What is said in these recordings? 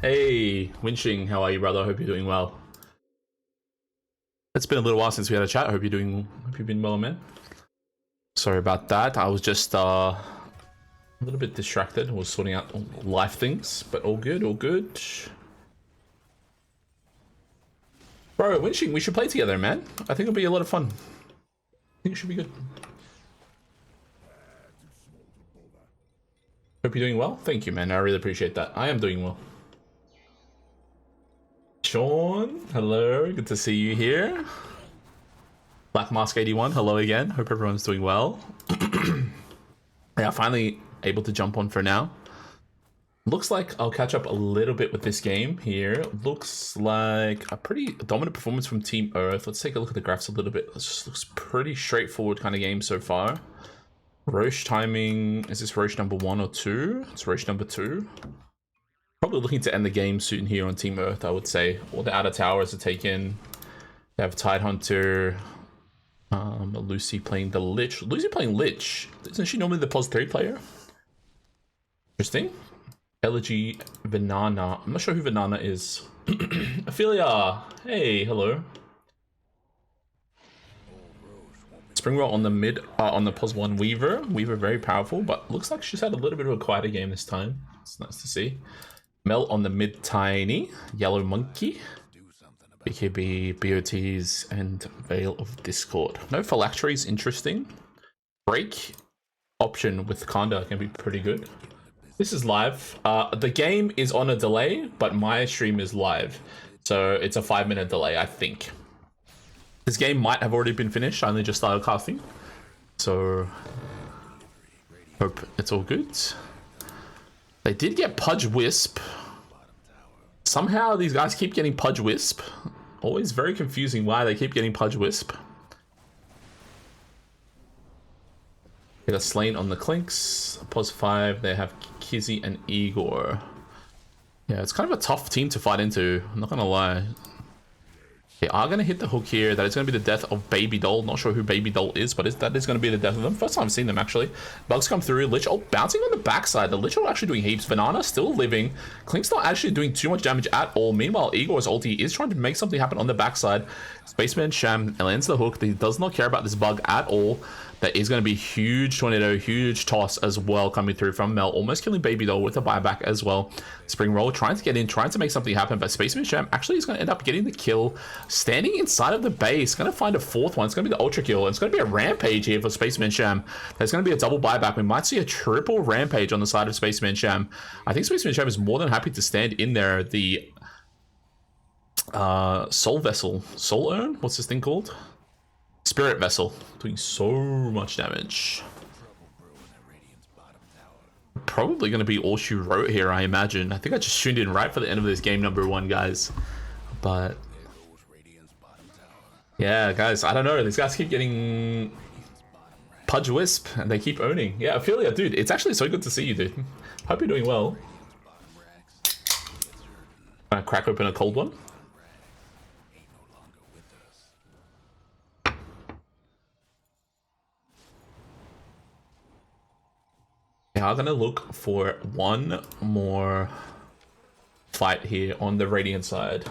Hey, Winching, how are you, brother? Hope you're doing well. It's been a little while since we had a chat. Hope you've been well, man. Sorry about that. I was just a little bit distracted. I was sorting out life things, but all good, all good. Bro, Winching, we should play together, man. I think it'll be a lot of fun. I think it should be good. Hope you're doing well. Thank you, man. I really appreciate that. I am doing well. Sean, hello, good to see you here. Black Mask 81, hello again. Hope everyone's doing well. Yeah, finally able to jump on for now. Looks like I'll catch up a little bit with this game here. Looks like a pretty dominant performance from Team Earth. Let's take a look at the graphs a little bit. This just looks pretty straightforward kind of game so far. Roche timing, is this Roche number 1 or 2? It's Roche number 2. Probably looking to end the game soon here on Team Earth, I would say. All the outer towers are taken. They have Tidehunter, Lucy playing the Lich. Lucy playing Lich. Isn't she normally the +3 player? Interesting. Elegy Venana. I'm not sure who Venana is. Ophelia. Hey, hello. Springwell on the mid, on the +1 Weaver. Weaver very powerful, but looks like she's had a little bit of a quieter game this time. It's nice to see. Mel on the mid Tiny, Yellow Monkey, BKB, BOTs, and Veil of Discord. No phylacteries, interesting. Break option with Kanda can be pretty good. This is live. The game is on a delay, but my stream is live. So it's a 5-minute delay, I think. This game might have already been finished. I only just started casting. So hope it's all good. They did get Pudge Wisp. Somehow these guys keep getting Pudge Wisp. Always very confusing why they keep getting Pudge Wisp. They got Slain on the Clinks. +5. They have Kizzy and Igor. Yeah, it's kind of a tough team to fight into. I'm not gonna lie. They are going to hit the hook here. That is going to be the death of Baby Doll. Not sure who Baby Doll is, but that is going to be the death of them. First time I've seen them, actually. Bugs come through. Lich, oh, bouncing on the backside. The Lich are actually doing heaps. Banana still living. Clink's not actually doing too much damage at all. Meanwhile, Igor's ulti is trying to make something happen on the backside. Spaceman Sham lands the hook. He does not care about this bug at all. That is going to be huge tornado, huge toss as well coming through from Mel. Almost killing Baby Doll with a buyback as well. Spring Roll trying to get in, trying to make something happen, but Spaceman Sham actually is going to end up getting the kill. Standing inside of the base, going to find a fourth one. It's going to be the Ultra Kill. It's going to be a Rampage here for Spaceman Sham. There's going to be a double buyback. We might see a triple Rampage on the side of Spaceman Sham. I think Spaceman Sham is more than happy to stand in there. The Soul Vessel. Soul Urn? What's this thing called? Spirit Vessel, doing so much damage. Probably going to be all she wrote here, I imagine. I think I just tuned in right for the end of this game number 1, guys. But yeah, guys, I don't know. These guys keep getting Pudge Wisp, and they keep owning. Yeah, Ophelia, dude, it's actually so good to see you, dude. Hope you're doing well. Crack open a cold one. They are going to look for one more fight here on the Radiant side.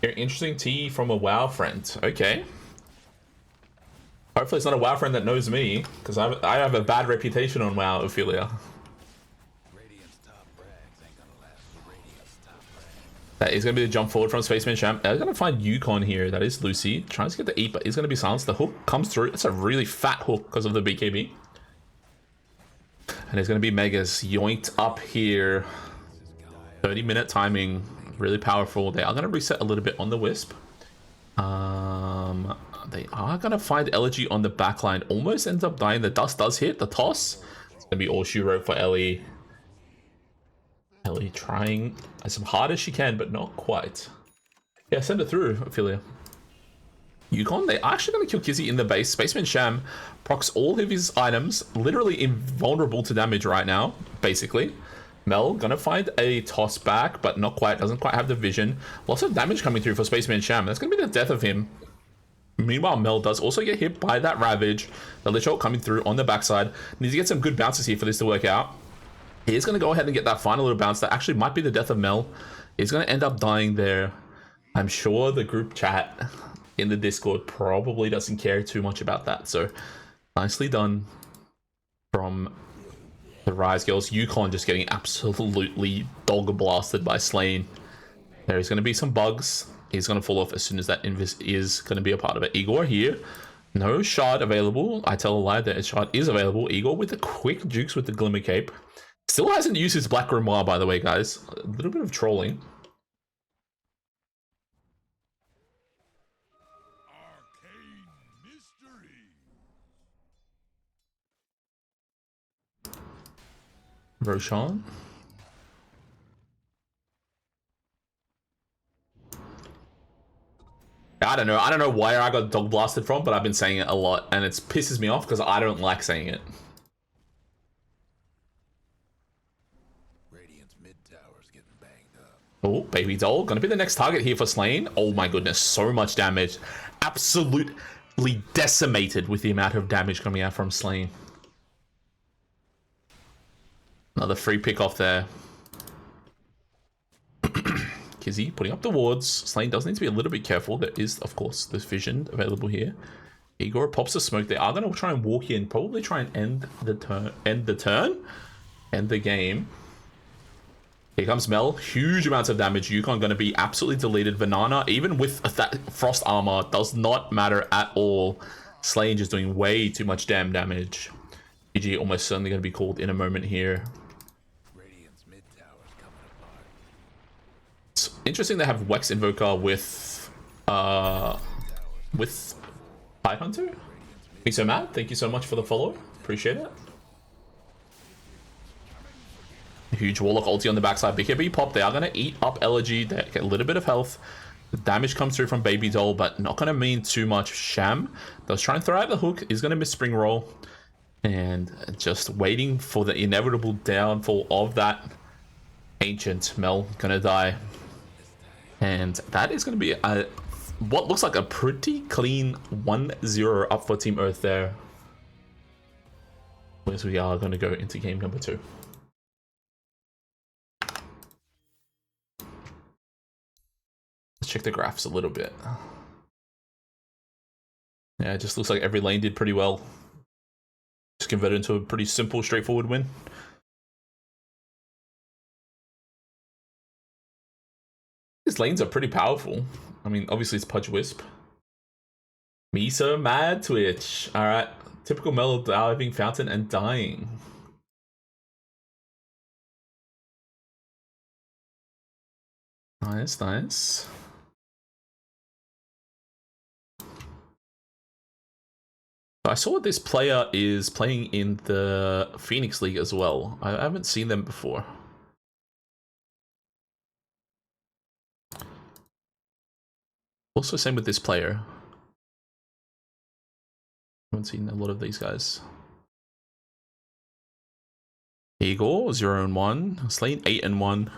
Very interesting tea from a WoW friend. Okay. Hopefully it's not a WoW friend that knows me, because I have a bad reputation on WoW, Ophelia. That is going to be the jump forward from Spaceman Sham. They're going to find Yukon here. That is Lucy. Trying to get the eat, but is going to be silenced. The hook comes through. It's a really fat hook because of the BKB. And it's going to be Megas yoinked up here. 30-minute timing. Really powerful. They are going to reset a little bit on the Wisp. They are going to find Elegy on the backline. Almost ends up dying. The dust does hit. The toss. It's going to be all she wrote for Ellie. Ellie trying as hard as she can, but not quite. Yeah, send it through, Ophelia. Yukon, they're actually going to kill Kizzy in the base. Spaceman Sham procs all of his items, literally invulnerable to damage right now, basically. Mel gonna find a toss back, but not quite, doesn't quite have the vision. Lots of damage coming through for Spaceman Sham. That's gonna be the death of him. Meanwhile, Mel does also get hit by that Ravage. The Lich Ult coming through on the backside. Needs to get some good bounces here for this to work out. He is gonna go ahead and get that final little bounce that actually might be the death of Mel. He's gonna end up dying there. I'm sure the group chat in the Discord probably doesn't care too much about that. So nicely done from the Rise Girls. Yukon just getting absolutely dog blasted by Slain. There is going to be some bugs. He's going to fall off as soon as that Invis is going to be a part of it. Igor here. No shard available. I tell a lie, that a shard is available. Igor with the quick jukes with the Glimmer Cape. Still hasn't used his Black Grimoire, by the way, guys. A little bit of trolling. Roshan. I don't know where I got dog blasted from, but I've been saying it a lot and it pisses me off because I don't like saying it. Radiant's mid tower's getting banged up. Oh, Baby Doll gonna be the next target here for Slain. Oh my goodness, so much damage. Absolutely decimated with the amount of damage coming out from Slain. Another free pick off there. Kizzy putting up the wards. Slain does need to be a little bit careful. There is, of course, this vision available here. Igor pops the smoke. They are going to try and walk in. Probably try and end the turn. End the game. Here comes Mel. Huge amounts of damage. Yukon going to be absolutely deleted. Banana, even with that frost armor, does not matter at all. Slain just doing way too much damn damage. GG almost certainly going to be called in a moment here. It's interesting they have Wex Invoker with Tidehunter. Thanks so Matt. Thank you so much for the follow. Appreciate it. Huge Warlock ulti on the backside. BKB pop. They are going to eat up Elegy. They get a little bit of health. The damage comes through from Baby Doll, but not going to mean too much. Sham does try and throw out the hook. He's going to miss Spring Roll. And just waiting for the inevitable downfall of that Ancient. Mel going to die. And that is going to be what looks like a pretty clean 1-0 up for Team Earth there. As we are going to go into game number 2. Let's check the graphs a little bit. Yeah, it just looks like every lane did pretty well. Just converted into a pretty simple, straightforward win. These lanes are pretty powerful. I mean, obviously it's Pudge Wisp. Me so mad, Twitch. Alright. Typical Mel diving fountain and dying. Nice, nice. I saw this player is playing in the Phoenix League as well. I haven't seen them before. Also, same with this player. I haven't seen a lot of these guys. Igor 0-1, Slain 8-1.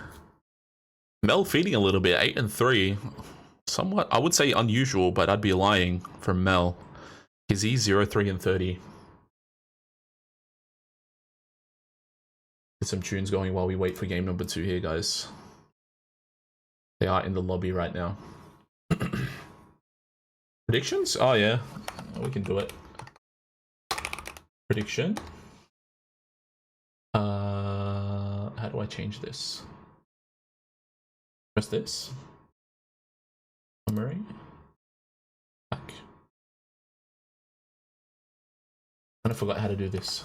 Mel feeding a little bit, 8-3. Somewhat, I would say unusual, but I'd be lying for Mel. Kizzy 0-3-30. Get some tunes going while we wait for game number 2 here, guys. They are in the lobby right now. Predictions? Oh yeah, we can do it. Prediction. How do I change this? Press this. Summary. Back. I forgot how to do this.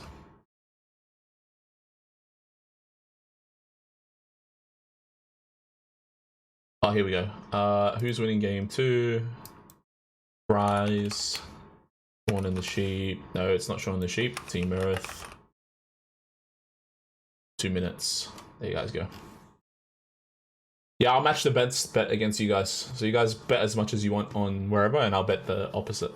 Oh, here we go. Who's winning game 2? Rise. Shaun and the Sheep. No, it's not Shaun and the Sheep. Team Earth. 2 minutes. There you guys go. Yeah, I'll match the bet against you guys. So you guys bet as much as you want on wherever, and I'll bet the opposite.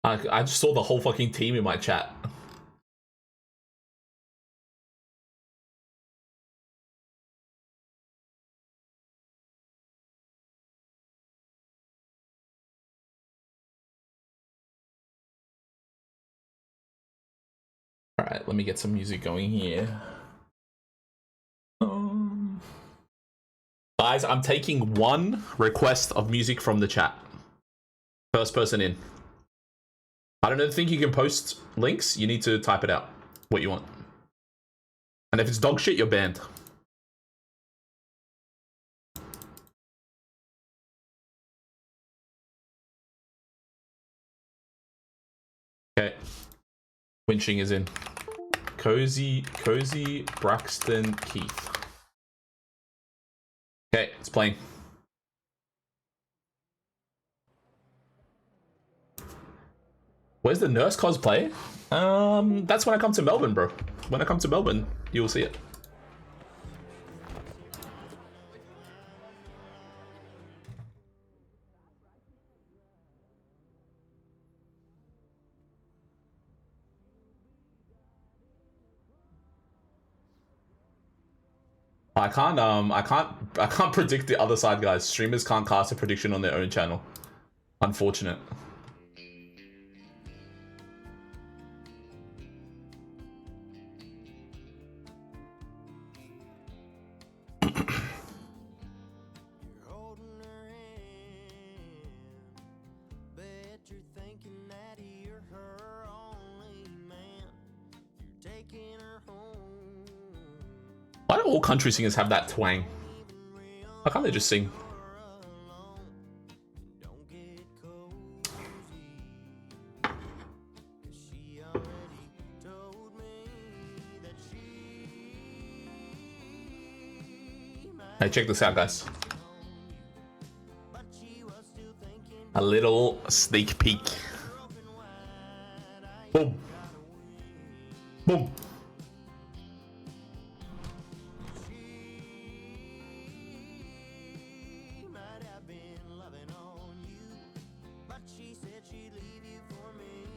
I just saw the whole fucking team in my chat. Alright, let me get some music going here. Guys, I'm taking one request of music from the chat. First person in. I don't think you can post links. You need to type it out, what you want. And if it's dog shit, you're banned. Okay. Winching is in. Cozy, Braxton, Keith. Okay, it's playing. Where's the nurse cosplay? That's when I come to Melbourne, bro. When I come to Melbourne, you'll see it. I can't predict the other side, guys. Streamers can't cast a prediction on their own channel. Unfortunate. Why do all country singers have that twang? Why can't they just sing? Hey, check this out, guys. A little sneak peek. Boom. Boom.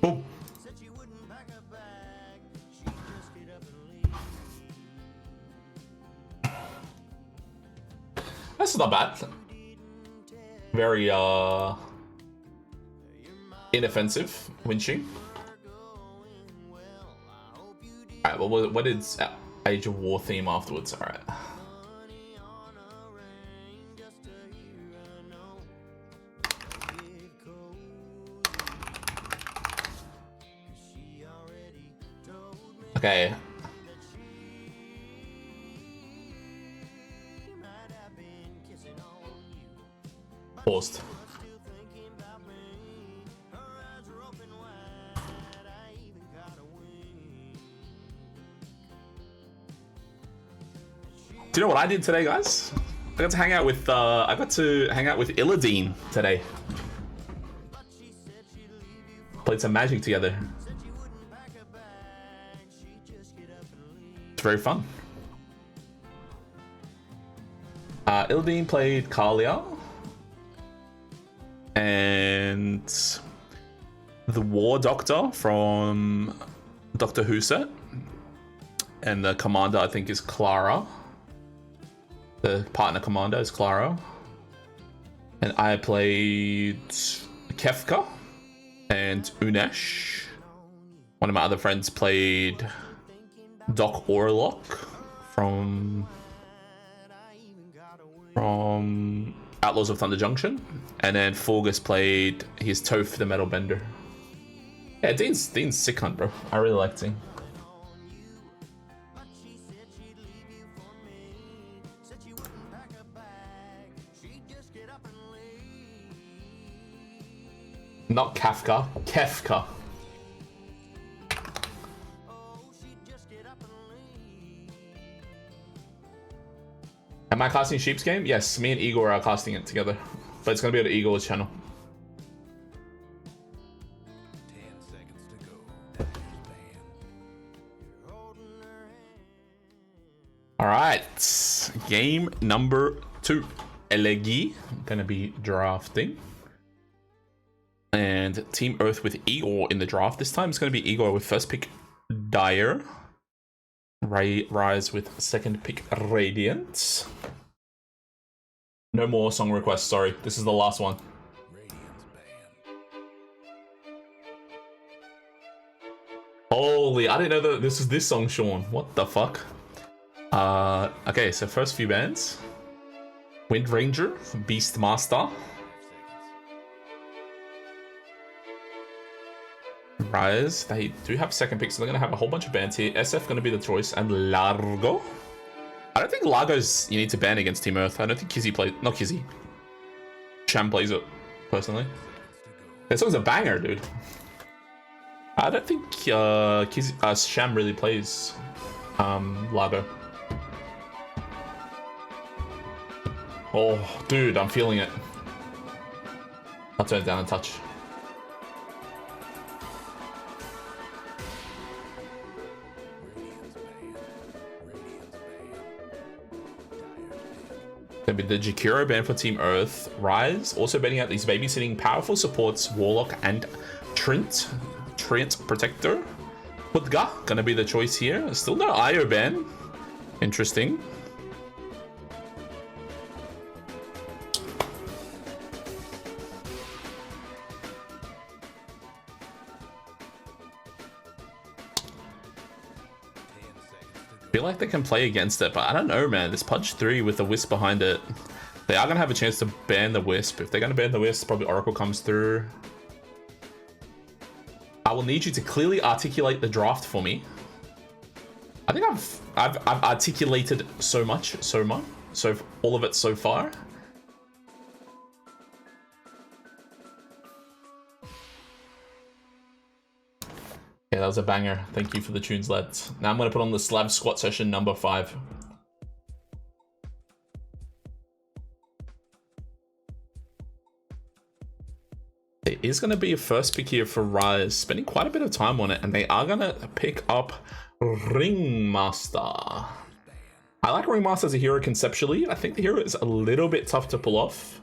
Boom. That's not bad. Very inoffensive winching. Alright, well, what is Age of War theme afterwards? Alright. Okay. Paused. Do you know what I did today, guys? I got to hang out with Illadine today. Played some Magic together. It's very fun. Illadine played Kalia and the War Doctor from Doctor Who set, and the commander I think is Clara. The partner commander is Clara, and I played Kefka and Unesh. One of my other friends played Doc Orlok from Outlaws of Thunder Junction, and then Forgus played his Toph the Metal Bender. Yeah, Dean's sick hunt, bro. I really like Dean. Not Kafka, Kefka. Am I casting Sheep's Game? Yes, me and Igor are casting it together. But it's going to be on Igor's channel. game number 2. Elegi gonna be drafting. And Team Earth with Igor in the draft. This time it's gonna be Igor with first pick Dire. Rise with second pick Radiant. No more song requests, sorry. This is the last one. Holy, I didn't know that this was this song, Sean. What the fuck? Okay, so first few bands. Wind Ranger, Beastmaster. Rise, they do have second pick, so they're going to have a whole bunch of bands here. SF going to be the choice, and Largo. I don't think Largo's you need to ban against Team Earth. I don't think Kizzy plays, not Kizzy. Sham plays it, personally. That song's a banger, dude. I don't think Kizzy, Sham really plays Largo. Oh, dude, I'm feeling it. I'll turn it down a touch. Gonna be the Jakiro ban for Team Earth. Rise, also banning out these babysitting powerful supports, Warlock and Trent Protector. Putga, gonna be the choice here. Still no IO ban. Interesting. I feel like they can play against it, but I don't know, man. This Pudge 3 with the Wisp behind it, they are going to have a chance to ban the Wisp. If they're going to ban the Wisp, probably Oracle comes through. I will need you to clearly articulate the draft for me. I think I've articulated so all of it so far. Yeah, that was a banger. Thank you for the tunes, lads. Now I'm going to put on the slab squat session number 5. There is going to be a first pick here for Rise, spending quite a bit of time on it, and they are going to pick up Ringmaster. I like Ringmaster as a hero conceptually. I think the hero is a little bit tough to pull off.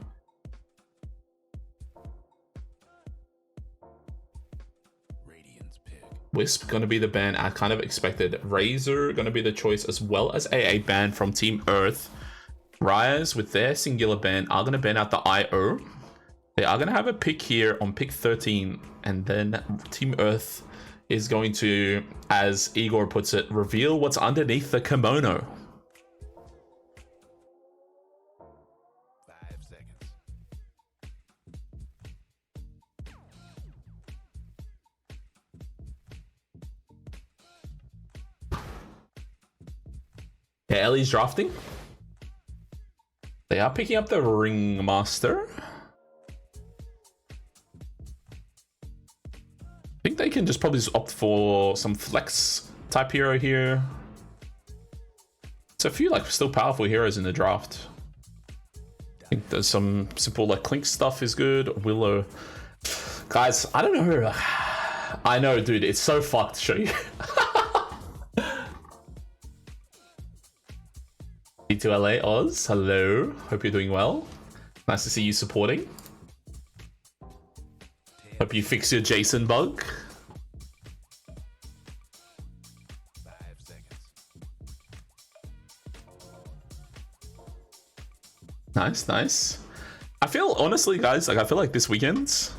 Wisp gonna be the ban I kind of expected. Razor gonna be the choice, as well as a ban from Team Earth. Rise with their singular ban are gonna ban out the IO. They are gonna have a pick here on pick 13, and then Team Earth is going to, as Igor puts it, reveal what's underneath the kimono. 5 seconds. Yeah, Ellie's drafting. They are picking up the Ringmaster. I think they can just probably just opt for some flex type hero here. It's a few like still powerful heroes in the draft. I think there's some simple like Clink stuff is good. Willow. Guys, I don't know. I know, dude, it's so fucked to show you. D2LA Oz, hello. Hope you're doing well. Nice to see you supporting. Hope you fix your Jason bug. 5 seconds. Nice, nice. I feel, honestly, guys, like I feel like this weekend,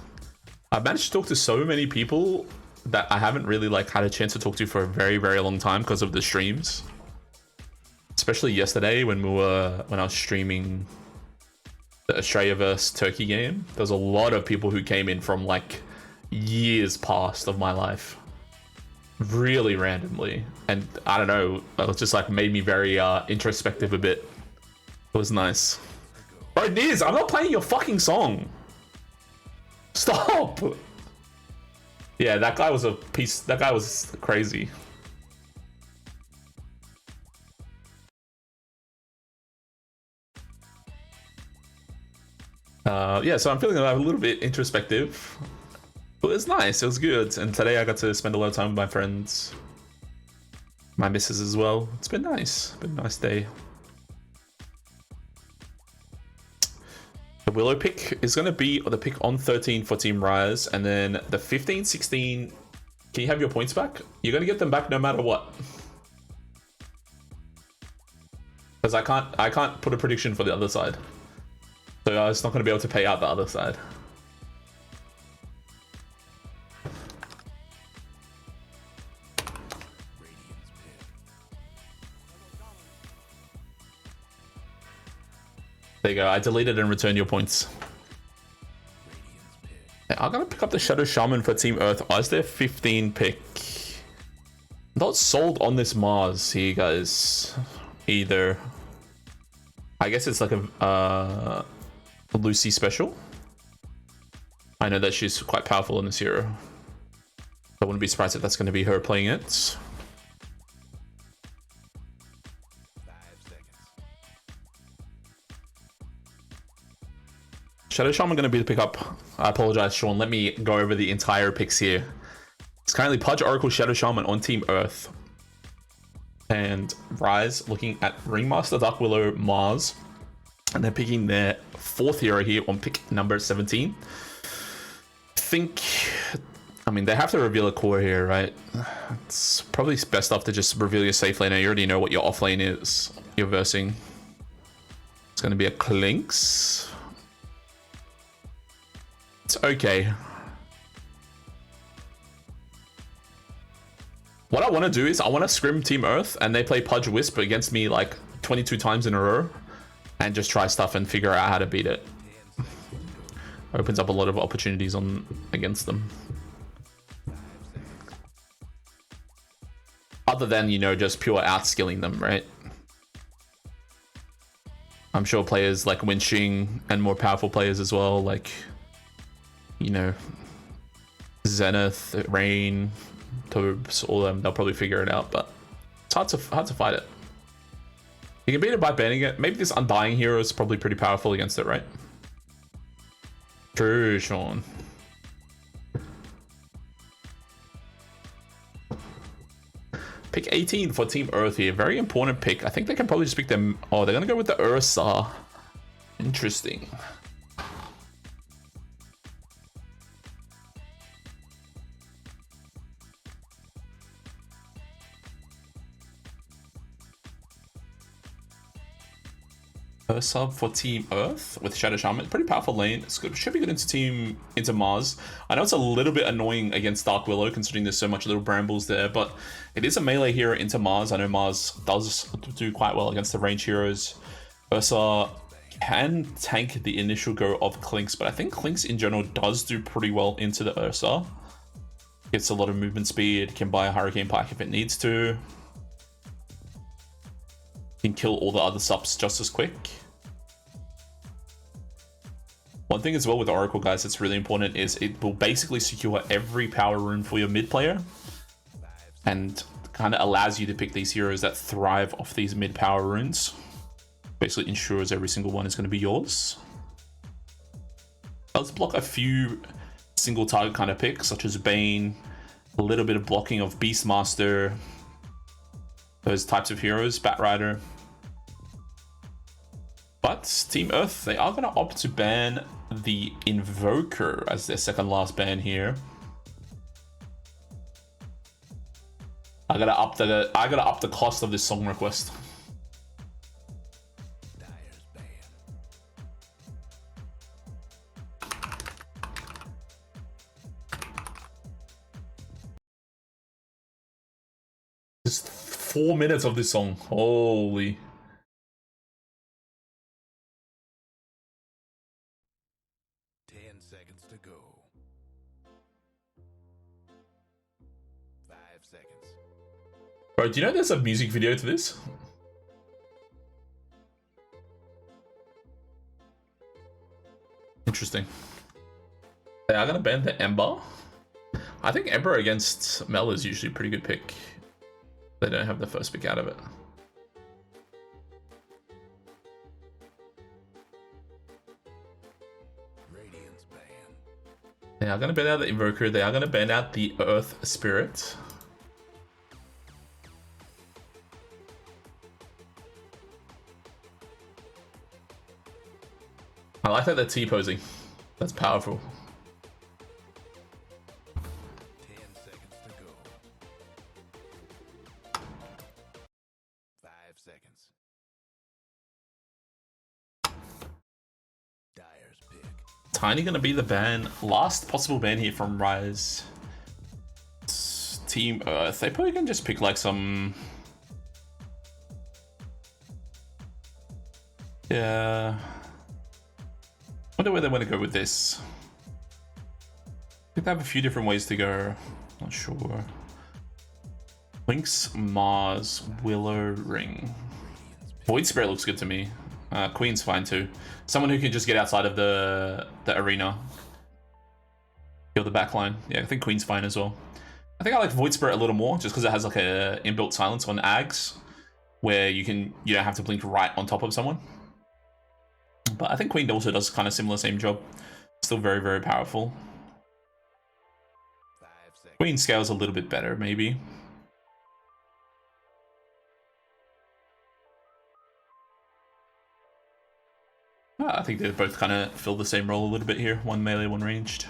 I've managed to talk to so many people that I haven't really like had a chance to talk to for a very, very long time because of the streams. Especially yesterday when I was streaming the Australia vs Turkey game. There was a lot of people who came in from like years past of my life, really randomly, and I don't know, it was just like made me very introspective a bit. It was nice. Bro, Niz, I'm not playing your fucking song. Stop. Yeah, that guy was a piece. That guy was crazy. Yeah, so I'm feeling a little bit introspective. But it was nice, it was good. And today I got to spend a lot of time with my friends. My missus as well. It's been nice. Been a nice day. The Willow pick is going to be the pick on 13 for Team Rise, and then the 15, 16. Can you have your points back? You're going to get them back no matter what. Because I can't put a prediction for the other side. So it's not going to be able to pay out the other side. There you go. I deleted and returned your points. Yeah, I'm going to pick up the Shadow Shaman for Team Earth. Why is there 15 pick? Not sold on this Mars here, guys. Either. I guess it's like a Lucy special. I know that she's quite powerful in this hero. I wouldn't be surprised if that's going to be her playing it. Shadow Shaman going to be the pickup. I apologize, Sean. Let me go over the entire picks here. It's currently Pudge, Oracle, Shadow Shaman on Team Earth. And Rise looking at Ringmaster, Dark Willow, Mars. And they're picking their fourth hero here on pick number 17. I mean, they have to reveal a core here, right? It's probably best off to just reveal your safe lane. You already know what your off lane is. You're versing. It's going to be a Clinks. It's okay. What I want to do is I want to scrim Team Earth and they play Pudge Wisp against me like 22 times in a row and just try stuff and figure out how to beat it. Opens up a lot of opportunities against them. Other than, you know, just pure outskilling them, right? I'm sure players like Winching and more powerful players as well, like, you know, Zenith, Rain, Tobes, all of them, they'll probably figure it out, but it's hard to fight it. You can beat it by banning it. Maybe this Undying hero is probably pretty powerful against it, right? True, Sean. Pick 18 for Team Earth here. Very important pick. I think they can probably just pick them. Oh, they're going to go with the Ursa. Interesting. Sub for Team Earth with Shadow Shaman. Pretty powerful lane. It's good. Should be good into Mars. I know it's a little bit annoying against Dark Willow considering there's so much little brambles there, but it is a melee hero into Mars. I know Mars does do quite well against the range heroes. Ursa can tank the initial go of Clinks, but I think Clinks in general does do pretty well into the Ursa. Gets a lot of movement speed, can buy a Hurricane Pike if it needs to. Can kill all the other subs just as quick. One thing as well with Oracle, guys, that's really important is it will basically secure every power rune for your mid player and kind of allows you to pick these heroes that thrive off these mid power runes. Basically ensures every single one is going to be yours. Let's block a few single target kind of picks, such as Bane, a little bit of blocking of Beastmaster, those types of heroes, Batrider. But Team Earth, they are going to opt to ban the Invoker as their second last ban here. I gotta up the cost of this song request. Just 4 minutes of this song. Holy. To go. 5 seconds. Bro, do you know there's a music video to this? Interesting. They are gonna ban the Ember. I think Ember against Mel is usually a pretty good pick. They don't have the first pick out of it. They are going to ban out the Invoker. They are going to ban out the Earth Spirit. I like that they're T-posing. That's powerful. 10 seconds to go. 5 seconds. Dyer's pick. Tiny gonna be the ban. Last possible ban here from Rise. Team Earth. They probably can just pick like some... Yeah. Wonder where they want to go with this. I think they have a few different ways to go. Not sure. Lynx, Mars, Willow, Ring. Void Spirit looks good to me. Queen's fine too. Someone who can just get outside of the arena. Kill the backline. Yeah, I think Queen's fine as well. I think I like Void Spirit a little more just because it has like a inbuilt silence on Ags where you don't have to blink right on top of someone. But I think Queen also does kind of similar same job. Still very, very powerful. 5 seconds. Queen scales a little bit better, maybe. I think they both kind of fill the same role a little bit here. One melee, one ranged.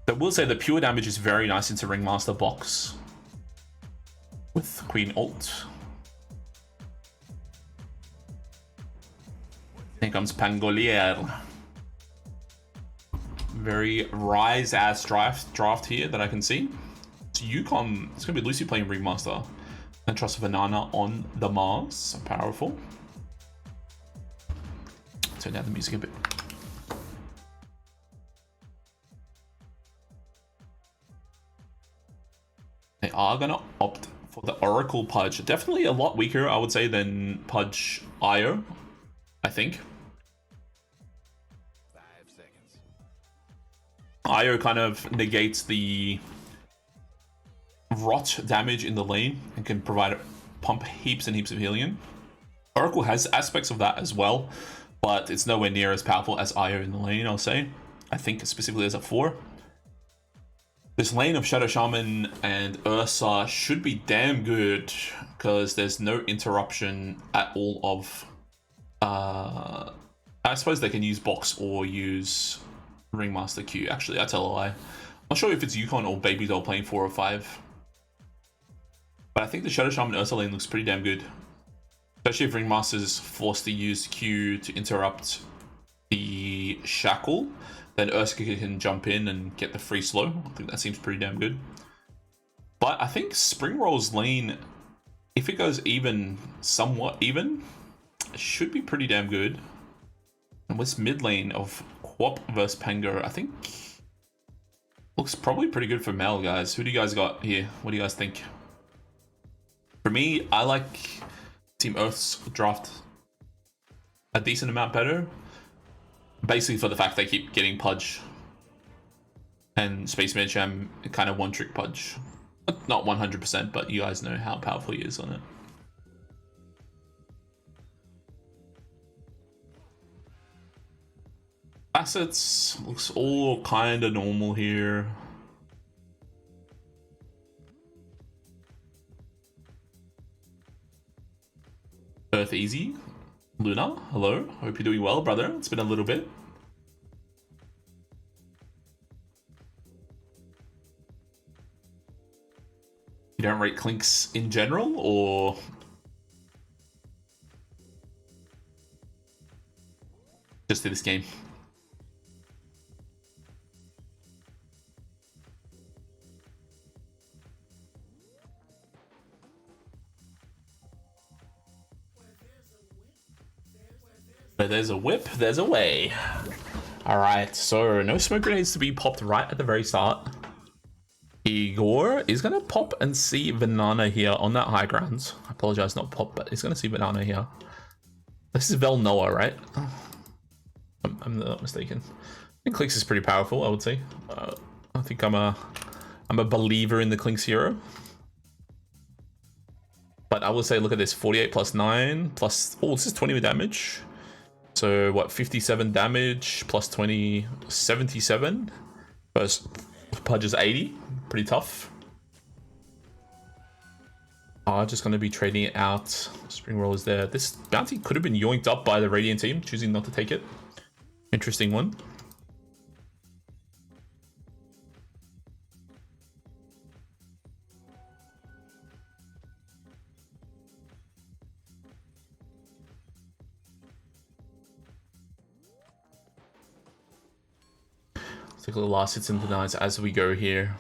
I will say the pure damage is very nice into Ringmaster box. With Queen ult. Here comes Pangolier. Very Rise-ass draft here that I can see. It's Yukon. It's going to be Lucy playing Ringmaster. And trust Banana on the Mars. Powerful. Turn down the music a bit. They are going to opt for the Oracle Pudge. Definitely a lot weaker, I would say, than Pudge IO, I think. 5 seconds. IO kind of negates the rot damage in the lane and can pump heaps and heaps of healing. Oracle has aspects of that as well, but it's nowhere near as powerful as IO in the lane, I'll say. I think specifically as a 4. This lane of Shadow Shaman and Ursa should be damn good because there's no interruption at all of... I suppose they can use Box or use Ringmaster Q. Actually, I tell a lie. I'm not sure if it's Yukon or Baby Doll playing 4 or 5. But I think the Shadow Shaman Ursa lane looks pretty damn good. Especially if Ringmaster's forced to use Q to interrupt the Shackle, then Ursa can jump in and get the free slow. I think that seems pretty damn good. But I think Spring Roll's lane, if it goes even, somewhat even, it should be pretty damn good. And this mid lane of Quap versus Pango, I think looks probably pretty good for Mel, guys. Who do you guys got here? What do you guys think? For me, I like Team Earth's draft a decent amount better. Basically for the fact they keep getting Pudge. And Space Mage Jam kind of one-trick Pudge. Not 100%, but you guys know how powerful he is on it. Assets looks all kind of normal here. Earth Easy. Luna, hello. Hope you're doing well, brother. It's been a little bit. You don't rate Clinks in general, or... just to this game? Where there's a whip, there's a way. Alright, so no smoke grenades to be popped right at the very start. Igor is going to pop and see Banana here on that high ground. I apologize, not pop, but he's going to see Banana here. This is Vel Noah, right? I'm not mistaken. I think Clinks is pretty powerful, I would say. I think I'm a believer in the Clinks hero. But I will say, look at this, 48 plus 9 plus... oh, this is 20 damage. So what, 57 damage plus 20, 77 versus Pudge's 80. Pretty tough. are just going to be trading it out. Spring Roll is there. This bounty could have been yoinked up by the Radiant team, choosing not to take it. Interesting one. Let's take a look at the last hits and denies as we go here.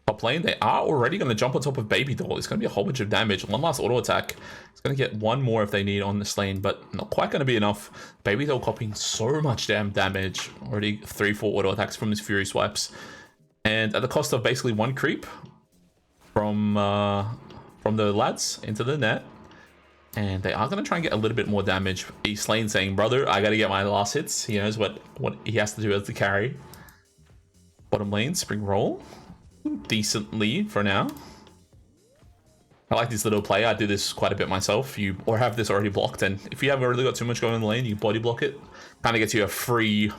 Top lane, they are already going to jump on top of Baby Doll. It's going to be a whole bunch of damage. One last auto attack. It's going to get one more if they need on this lane, but not quite going to be enough. Baby Doll copying so much damn damage. Already 3-4 auto attacks from his Fury swipes. And at the cost of basically one creep from the lads into the net. And they are going to try and get a little bit more damage. East lane saying, brother, I got to get my last hits. He knows what he has to do as the carry. Bottom lane, Spring Roll. Decently for now. I like this little play. I do this quite a bit myself. You or have this already blocked, and if you haven't really got too much going in the lane, you body block it. Kind of gets you a free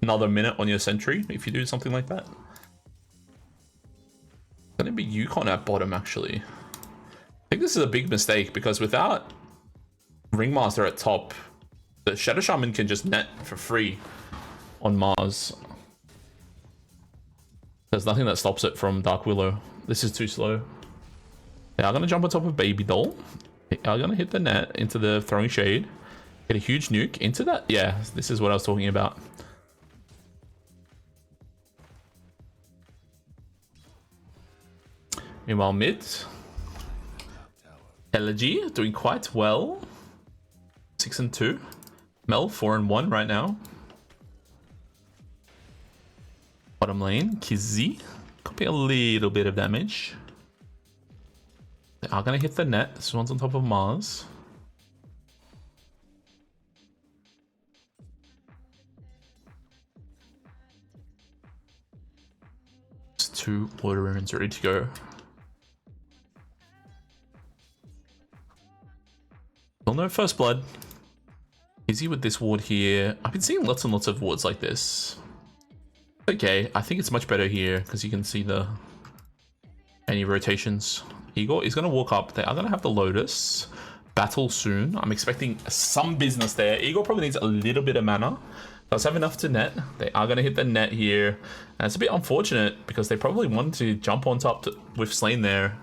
another minute on your sentry if you do something like that. Gonna be Yukon at bottom actually. I think this is a big mistake because without Ringmaster at top, the Shadow Shaman can just net for free on Mars. There's nothing that stops it from Dark Willow. This is too slow. They are going to jump on top of Baby Doll. They are going to hit the net into the Throwing Shade. Get a huge nuke into that. Yeah, this is what I was talking about. Meanwhile, mid. Elegy doing quite well. 6-2. Mel 4-1 right now. Bottom lane, Kizzy. Copy a little bit of damage. They are going to hit the net. This one's on top of Mars. It's 2 water runes ready to go. Still no first blood. Kizzy with this ward here. I've been seeing lots and lots of wards like this. Okay, I think it's much better here because you can see any rotations. Igor is going to walk up. They are going to have the Lotus battle soon. I'm expecting some business there. Igor probably needs a little bit of mana. Does have enough to net. They are going to hit the net here. And it's a bit unfortunate because they probably want to jump on top with Slain there.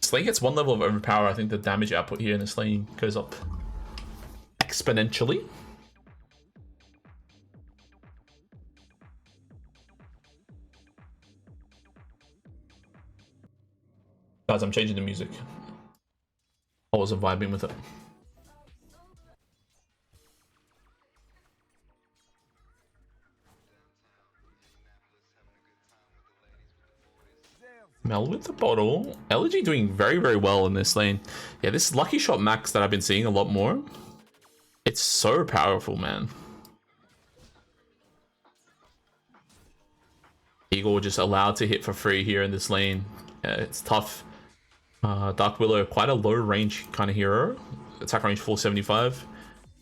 Slain gets one level of overpower. I think the damage output here in the Slain goes up exponentially. Guys, I'm changing the music. I wasn't vibing with it. Mel with the bottle. Elegy doing very, very well in this lane. Yeah, this Lucky Shot max that I've been seeing a lot more. It's so powerful, man. Igor just allowed to hit for free here in this lane. Yeah, it's tough. Dark Willow, quite a low range kind of hero. Attack range 475.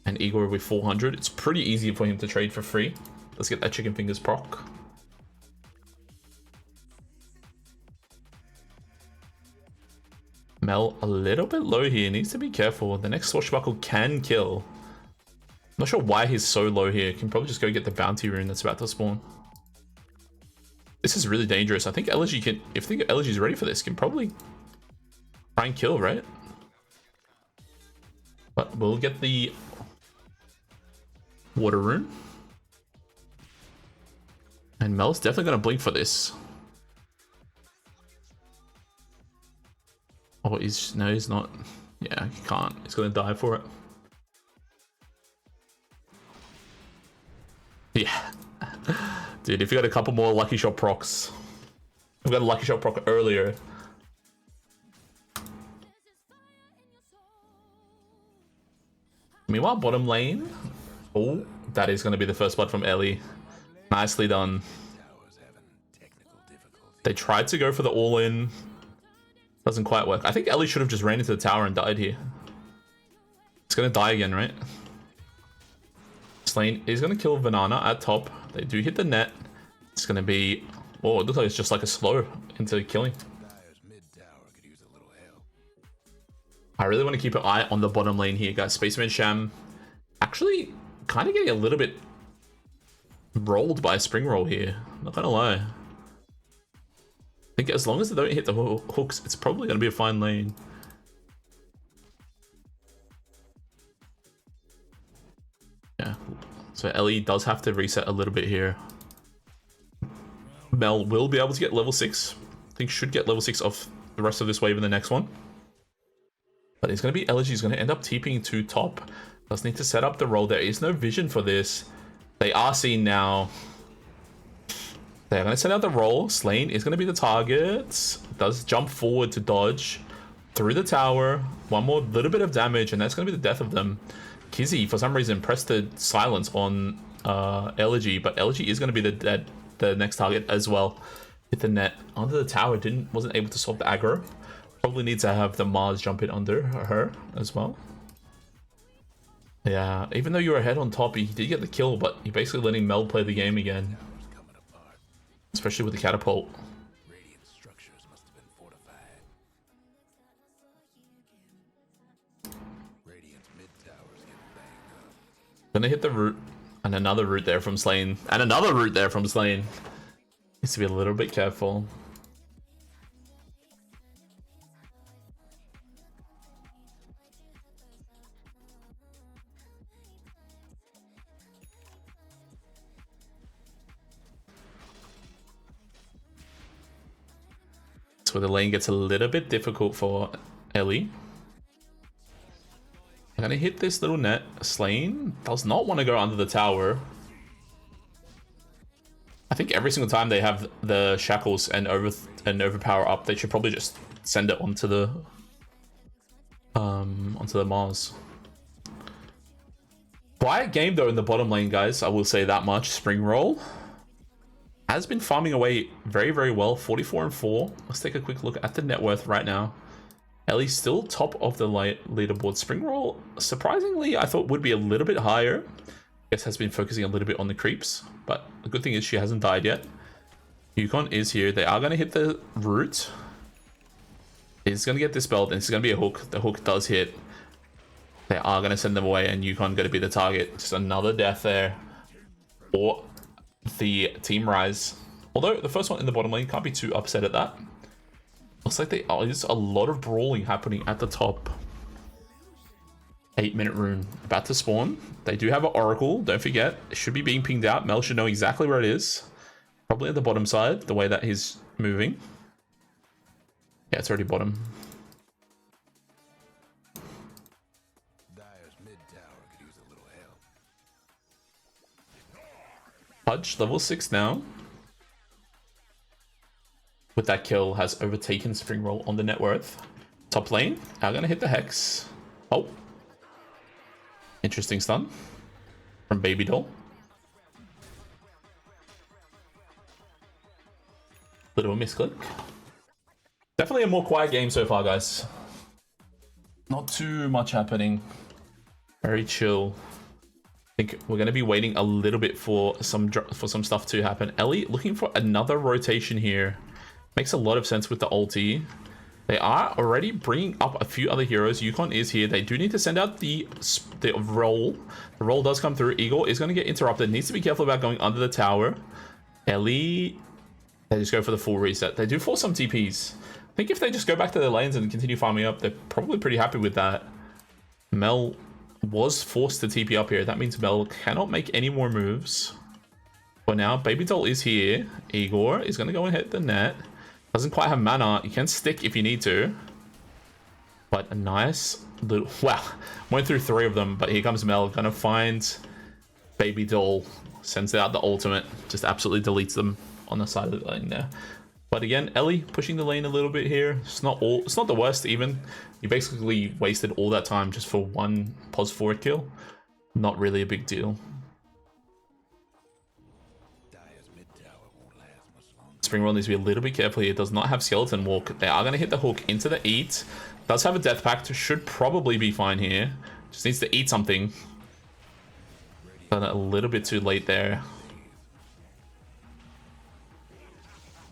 And Igor with 400. It's pretty easy for him to trade for free. Let's get that chicken fingers proc. Mel a little bit low here. Needs to be careful. The next Swashbuckle can kill. Not sure why he's so low here. Can probably just go get the bounty rune that's about to spawn. This is really dangerous. I think Elegy can, if Elegy's ready for this, can probably try and kill, right? But we'll get the water rune. And Mel's definitely going to blink for this. Oh, no, he's not. Yeah, he can't. He's going to die for it. Yeah. Dude, if you got a couple more Lucky Shot procs. We got a Lucky Shot proc earlier. Meanwhile, bottom lane. Oh, that is going to be the first blood from Ellie. Nicely done. They tried to go for the all-in. Doesn't quite work. I think Ellie should have just ran into the tower and died here. It's going to die again, right? Slain is going to kill Banana at top. They do hit the net. It's going to be... Oh, it looks like it's just like a slow into killing. Dyer's mid tower I really want to keep an eye on the bottom lane here, guys. Spaceman Sham actually kind of getting a little bit rolled by a spring roll here. Not gonna lie. I think as long as they don't hit the hooks, it's probably gonna be a fine lane. Yeah. So Ellie does have to reset a little bit here. Mel will be able to get level 6. I think should get level 6 off the rest of this wave in the next one. But it's going to be LG. He's going to end up TPing to top. Does need to set up the roll. There is no vision for this. They are seen now. They're going to send out the roll. Slane is going to be the target. Does jump forward to dodge through the tower. One more little bit of damage, and that's going to be the death of them. Kizzy, for some reason, pressed the silence on Elegy, but Elegy is going to be the next target as well. Hit the net under the tower. Wasn't able to solve the aggro. Probably needs to have the Mars jump in under her as well. Yeah, even though you were ahead on top, he did get the kill, but you're basically letting Mel play the game again. Especially with the catapult. Radiant structures must have been fortified. Radiant mid towers get banged up. Gonna hit the root, and another root there from Slane, and another root there from Slane. Needs to be a little bit careful. Where the lane gets a little bit difficult for Ellie. I'm gonna hit this little net. Slane does not want to go under the tower. I think every single time they have the shackles and overpower up, they should probably just send it onto the Mars. Quiet game though in the bottom lane, guys. I will say that much. Spring roll has been farming away very, very well. 44 and 4. Let's take a quick look at the net worth right now. Ellie's still top of the leaderboard. Spring roll, surprisingly, I thought would be a little bit higher. Guess has been focusing a little bit on the creeps, but the good thing is she hasn't died yet. Yukon is here. They are going to hit the root. It's going to get dispelled, and it's going to be a hook. The hook does hit. They are going to send them away, and Yukon going to be the target. Just another death there. Or the team rise. Although the first one in the bottom lane, can't be too upset at that. Looks like there's a lot of brawling happening at the top. 8-minute rune about to spawn. They do have an oracle, don't forget. It should be being pinged out. Mel should know exactly where it is. Probably at the bottom side, the way that he's moving. Yeah, it's already bottom. Dyer's mid tower could use a little help. Pudge, level 6 now. With that kill, has overtaken Spring Roll on the net worth. Top lane, are gonna hit the Hex. Oh. Interesting stun from Baby Doll. Little misclick. Definitely a more quiet game so far, guys. Not too much happening. Very chill. I think we're going to be waiting a little bit for some stuff to happen. Ellie looking for another rotation here. Makes a lot of sense with the ulti. They are already bringing up a few other heroes. Yukon is here. They do need to send out the roll. The roll does come through. Eagle is going to get interrupted. Needs to be careful about going under the tower. Ellie, they just go for the full reset. They do force some TPs. I think if they just go back to their lanes and continue farming up, they're probably pretty happy with that. Mel was forced to TP up here. That means Mel cannot make any more moves. For now, Baby Doll is here. Igor is going to go and hit the net. Doesn't quite have mana. You can stick if you need to. But a nice little... Wow. Went through 3 of them, but here comes Mel. Gonna find Baby Doll. Sends out the ultimate. Just absolutely deletes them on the side of the lane there. But again, Ellie pushing the lane a little bit here. It's not the worst even. You basically wasted all that time just for one pos forward kill. Not really a big deal. Spring Roll needs to be a little bit careful here. It does not have Skeleton Walk. They are going to hit the hook into the eat. Does have a Death Pact. Should probably be fine here. Just needs to eat something. But a little bit too late there.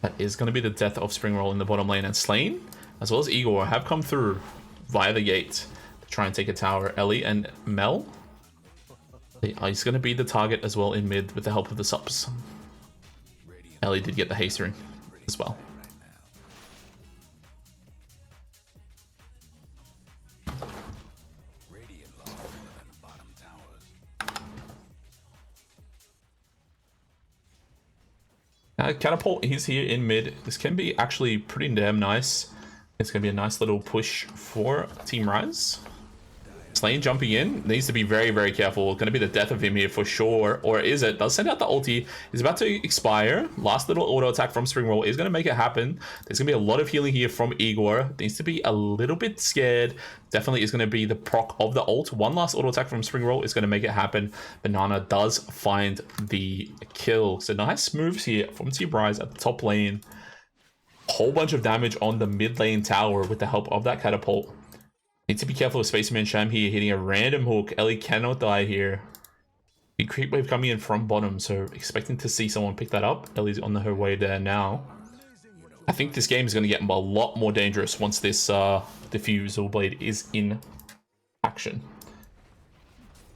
That is going to be the death of Spring Roll in the bottom lane. And Slane, as well as Igor, have come through. via the gate to try and take a tower. Ellie and Mel. He's going to be the target as well in mid with the help of the subs. Ellie did get the haste ring as well. Catapult, he's here in mid. This can be actually pretty damn nice. It's going to be a nice little push for Team Rise. Slane jumping in, needs to be very, very careful. Going to be the death of him here for sure. Or is it? Does send out the ulti. He's about to expire. Last little auto attack from Spring Roll is going to make it happen. There's going to be a lot of healing here from Igor. Needs to be a little bit scared. Definitely is going to be the proc of the ult. One last auto attack from Spring Roll is going to make it happen. Banana does find the kill. So nice moves here from Team Rise at the top lane. Whole bunch of damage on the mid lane tower with the help of that catapult. Need to be careful with Spaceman Sham here, hitting a random hook. Ellie cannot die here. Big creep wave coming in from bottom, so expecting to see someone pick that up. Ellie's on her way there now. I think this game is going to get a lot more dangerous once this Diffusal Blade is in action.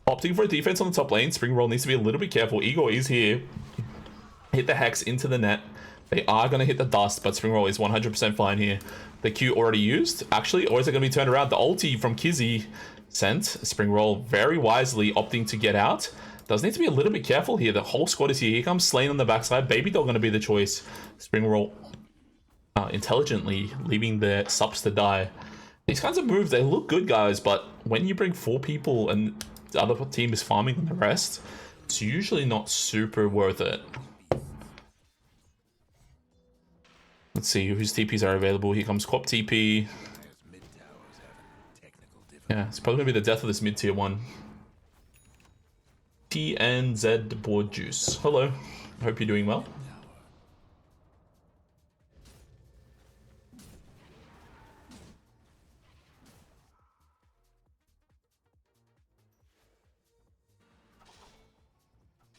Opting for a defense on the top lane. Spring Roll needs to be a little bit careful. Igor is here. Hit the Hex into the net. They are going to hit the dust, but Spring Roll is 100% fine here. The Q already used, actually, or is it going to be turned around? The ulti from Kizzy sent. Spring Roll very wisely opting to get out. Does need to be a little bit careful here. The whole squad is here. Here comes Slane on the backside. Baby Doll going to be the choice. Spring Roll intelligently leaving the subs to die. These kinds of moves, they look good, guys, but when you bring 4 people and the other team is farming on the rest, it's usually not super worth it. Let's see whose TPs are available. Here comes Quap TP. Yeah, it's probably going to be the death of this mid-tier one. TNZ Board Juice. Hello. Hope you're doing well.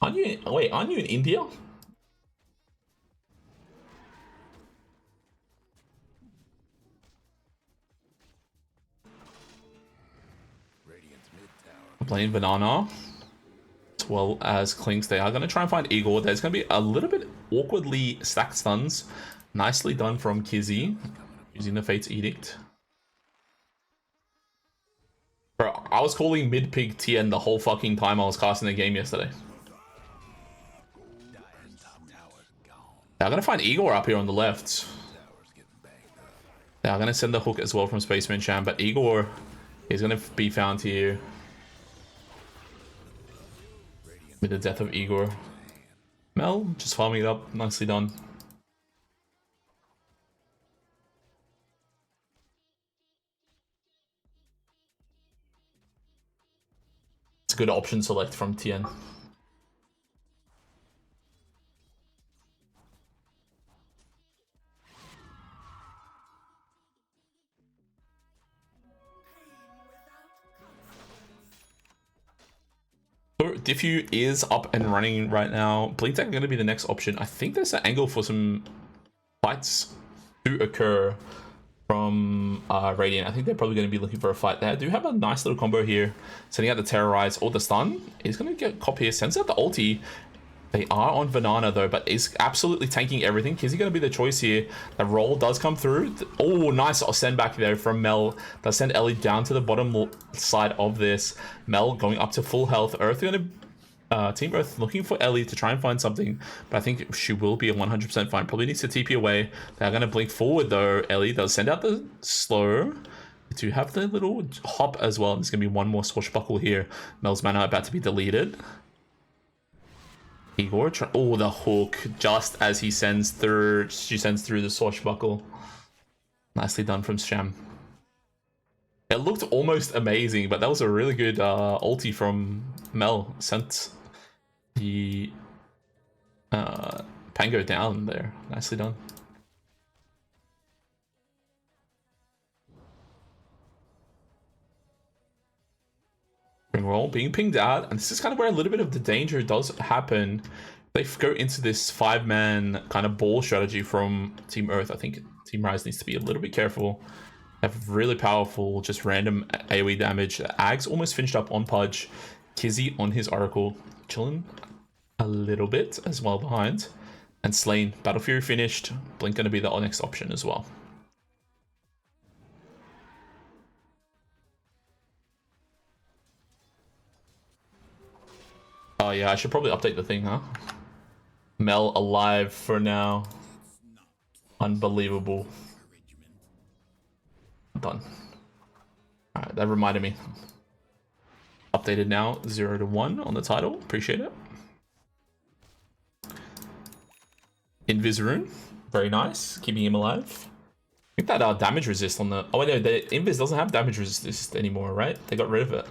Aren't you in India? Playing Banana as well as Clinks. They are going to try and find Igor. There's going to be a little bit awkwardly stacked stuns. Nicely done from Kizzy using the Fate's Edict. Bro, I was calling mid-pig TN the whole fucking time I was casting the game yesterday. They're going to find Igor up here on the left. They are going to send the hook as well from Spaceman Sham, but Igor is going to be found here. With the death of Igor. Mel, just farming it up. Nicely done. It's a good option select from TN. So Diffu is up and running right now. Blink Tech are going to be the next option. I think there's an angle for some fights to occur from Radiant. I think they're probably going to be looking for a fight there. Do have a nice little combo here. Sending out the Terrorize or the stun. He's going to get cop here. Sends out the ulti. They are on Banana though, but is absolutely tanking everything. Kizzy going to be the choice here. The roll does come through. Oh, nice. I'll send back there from Mel. Does send Ellie down to the bottom side of this. Mel going up to full health. Earth going to Team Earth looking for Ellie to try and find something, but I think she will be 100% fine. Probably needs to TP away. They're going to blink forward though. Ellie does send out the slow to have the little hop as well. There's going to be one more swashbuckle here. Mel's mana about to be deleted. Igor, oh, the hook just as she sends through the swashbuckle. Nicely done from Sham. It looked almost amazing, but that was a really good ulti from Mel. Sent the Pango down there. Nicely done. Roll being pinged out, and this is kind of where a little bit of the danger does happen. They go into this 5-man kind of ball strategy from Team Earth. I think Team Rise needs to be a little bit careful. Have really powerful, just random AoE damage. Ags almost finished up on Pudge. Kizzy on his Oracle, chilling a little bit as well behind. And Slain, Battle Fury finished. Blink gonna be the next option as well. Oh yeah, I should probably update the thing, huh? Mel alive for now. Unbelievable. Done. Alright, that reminded me. Updated now, 0 to 1 on the title. Appreciate it. Invis rune. Very nice. Keeping him alive. I think that damage resist on the... Oh wait, no, the Invis doesn't have damage resist anymore, right? They got rid of it.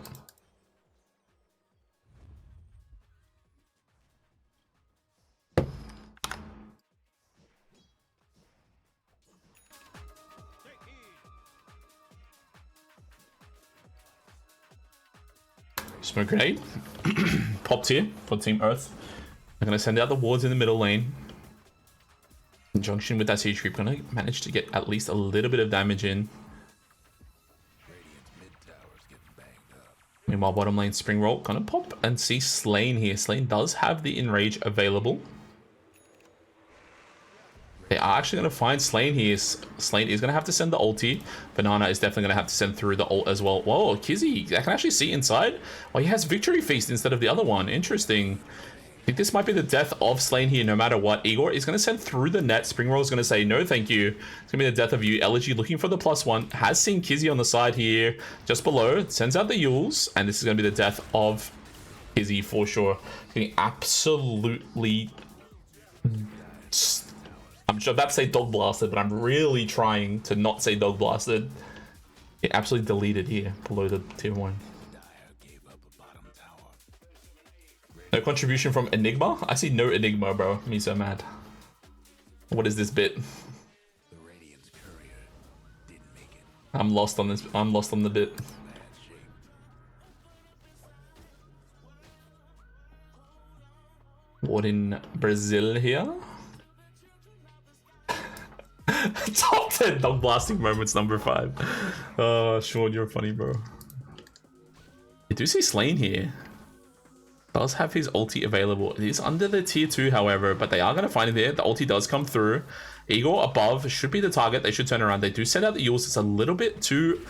Smoke grenade. Popped here for Team Earth. I'm going to send out the wards in the middle lane. In junction with that siege creep, going to manage to get at least a little bit of damage in. Meanwhile, bottom lane Spring Roll gonna pop and see Slain here. Slain does have the Enrage available. They are actually gonna find Slain here. Slain is gonna have to send the ulti. Banana is definitely gonna have to send through the ult as well. Whoa, Kizzy, I can actually see inside. Oh, he has Victory Feast instead of the other one. Interesting. I think this might be the death of Slain here no matter what. Igor is going to send through the net. Spring Roll is going to say, no, thank you. It's going to be the death of you. Elegy looking for the +1. Has seen Kizzy on the side here. Just below. Sends out the Yules. And this is going to be the death of Kizzy for sure. Getting absolutely... I'm about to say dog blasted, but I'm really trying to not say dog blasted. It absolutely deleted here below the tier 1. No contribution from Enigma? I see no Enigma, bro. Me so mad. What is this bit? I'm lost on this. I'm lost on the bit. What in Brazil here? Top 10 dog blasting moments number 5. Oh, Sean, you're funny, bro. I do see Slain here. Does have his ulti available. It is under the tier 2, however, but they are going to find it there. The ulti does come through. Igor above should be the target. They should turn around. They do send out the Yules. It's a little bit too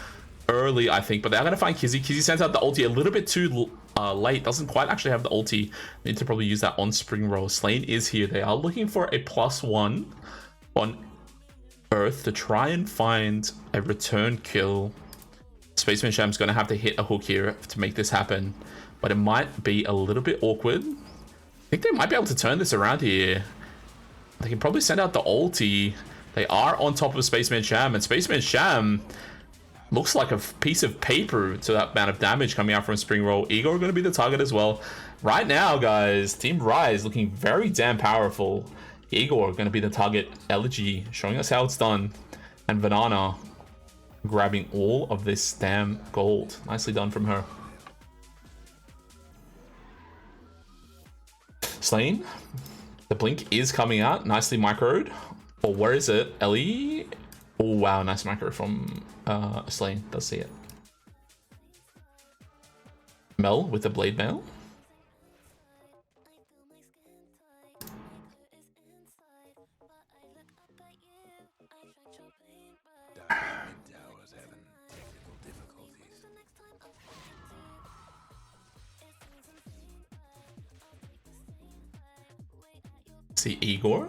early, I think, but they are going to find Kizzy. Kizzy sends out the ulti a little bit too late. Doesn't quite actually have the ulti. Need to probably use that on Spring Roll. Slain is here. They are looking for a +1 on Earth to try and find a return kill. Spaceman Sham's going to have to hit a hook here to make this happen. But it might be a little bit awkward. I think they might be able to turn this around here. They can probably send out the ulti. They are on top of Spaceman Sham, and Spaceman Sham looks like a piece of paper to that amount of damage coming out from Spring Roll. Igor going to be the target as well. Right now, guys, Team Rise looking very damn powerful. Igor going to be the target. Elegy showing us how it's done. And Banana grabbing all of this damn gold. Nicely done from her. Slain. The blink is coming out. Nicely microed. Or where is it? Ellie? Oh, wow. Nice micro from Slain. Does see it. Mel with the blade mail. See Igor.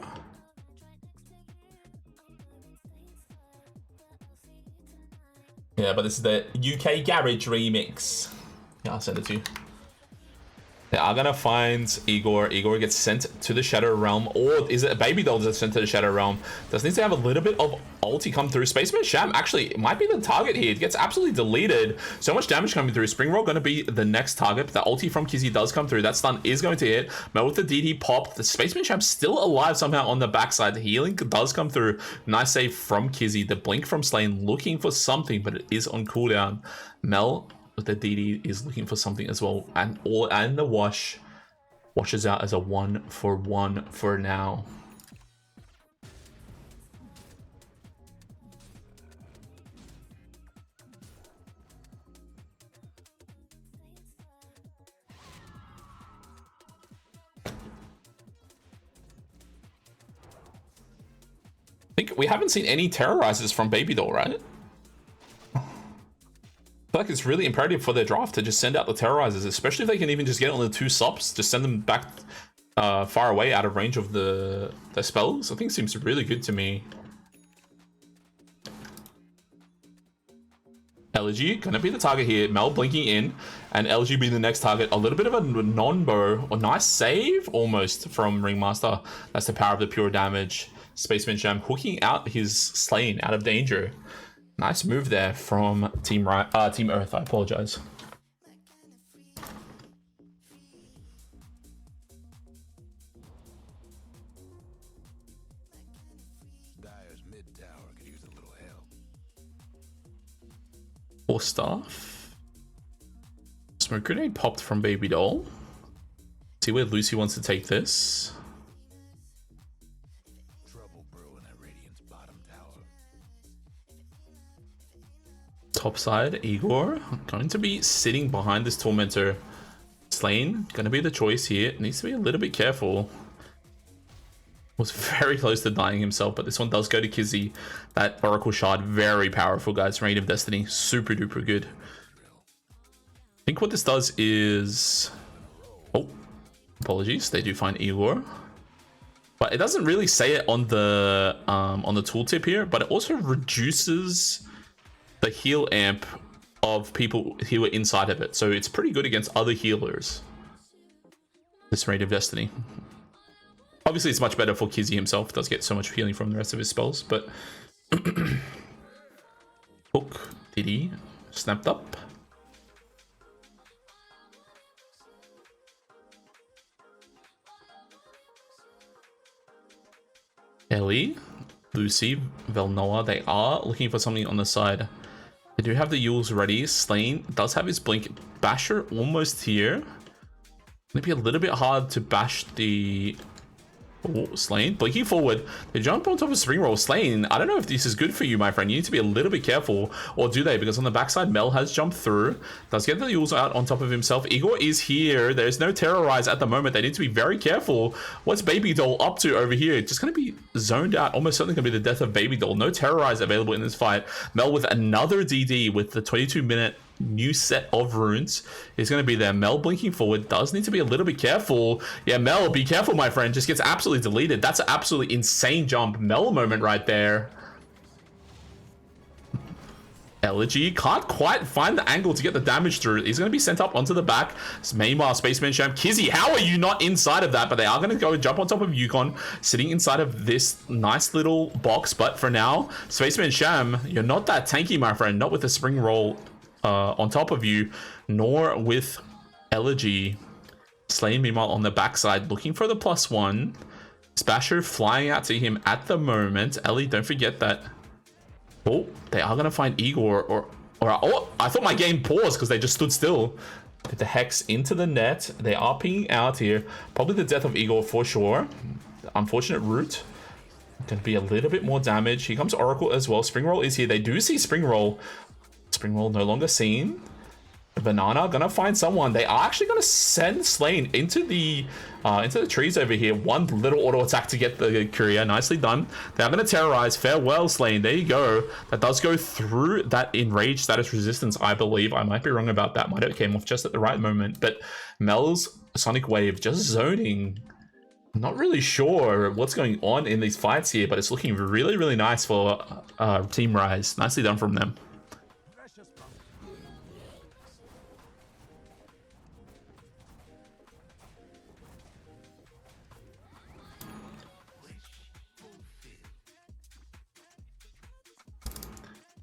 Yeah, but this is the UK Garage remix. Yeah, I'll send it to you. They are gonna find Igor. Igor gets sent to the Shadow Realm, or is it a baby doll that's sent to the Shadow Realm? Does need to have a little bit of ulti come through. Spaceman Sham actually might be the target here. It gets absolutely deleted. So much damage coming through. Spring Roll gonna be the next target. The ulti from Kizzy does come through. That stun is going to hit. Mel with the DD pop. The Spaceman Sham still alive somehow on the backside. The healing does come through. Nice save from Kizzy. The blink from Slain looking for something, but it is on cooldown. Mel with the DD is looking for something as well, and the wash washes out as a 1-for-1 for now. think we haven't seen any terrorizers from Baby Doll, right? I feel like it's really imperative for their draft to just send out the terrorizers, especially if they can even just get on the 2 subs, just send them back far away out of range of the spells. I think it seems really good to me. LG gonna be the target here. Mel blinking in, and LG being the next target. A little bit of a non-bow, or nice save almost from Ringmaster. That's the power of the pure damage. Spaceman Sham hooking out his Slain out of danger. Nice move there from Team Earth. I apologize. Dyer's mid tower could use a little help. Or staff. Smoke grenade popped from Baby Doll. See where Lucy wants to take this. Trouble brewing at Radiant's bottom tower. Top side, Igor going to be sitting behind this Tormentor. Slain going to be the choice here. Needs to be a little bit careful. Was very close to dying himself, but this one does go to Kizzy. That Oracle Shard, very powerful, guys. Reign of Destiny, super duper good. I think what this does is... Oh, apologies. They do find Igor. But it doesn't really say it on the tooltip here, but it also reduces the heal amp of people who are inside of it. So it's pretty good against other healers. This Reign of Destiny. Obviously, it's much better for Kizzy himself. Does get so much healing from the rest of his spells, but... Hook, DD, snapped up. Ellie, Lucy, Velnoa, they are looking for something on the side. They do have the Yules ready. Slain does have his blink. Basher almost here. Maybe a little bit hard to bash the... Oh, Slain blinking forward. They jump on top of Spring Roll. Slain, I don't know if this is good for you, my friend. You need to be a little bit careful, or do they? Because on the backside, Mel has jumped through. Does get the Yules out on top of himself. Igor is here. There's no Terrorize at the moment. They need to be very careful. What's Baby Doll up to over here? Just going to be zoned out. Almost certainly going to be the death of Baby Doll. No Terrorize available in this fight. Mel with another DD with the 22-minute new set of runes is going to be there. Mel blinking forward, does need to be a little bit careful. Yeah, Mel, be careful, my friend. Just gets absolutely deleted. That's an absolutely insane jump. Mel moment right there. Elegy can't quite find the angle to get the damage through. He's going to be sent up onto the back. Meanwhile, Spaceman Sham, Kizzy, how are you not inside of that? But they are going to go and jump on top of Yukon, sitting inside of this nice little box. But for now, Spaceman Sham, you're not that tanky, my friend. Not with the Spring Roll on top of you, nor with Elegy. Slain, meanwhile, on the backside, looking for the +1. Spasher flying out to him at the moment. Ellie, don't forget that. Oh, they are going to find Igor, or oh, I thought my game paused because they just stood still. Put the Hex into the net. They are pinging out here. Probably the death of Igor for sure. Unfortunate route. Going to be a little bit more damage. Here comes Oracle as well. Spring Roll is here. They do see Spring Roll. Spring Roll no longer seen. Banana gonna find someone. They are actually gonna send Slain into the trees over here. One little auto attack to get the courier. Nicely done. They're gonna terrorize. Farewell, Slain. There you go. That does go through that enraged status resistance, I believe. I might be wrong about that. Might have came off just at the right moment. But Mel's Sonic Wave just zoning. I'm not really sure what's going on in these fights here, but it's looking really, really nice for Team Rise. Nicely done from them.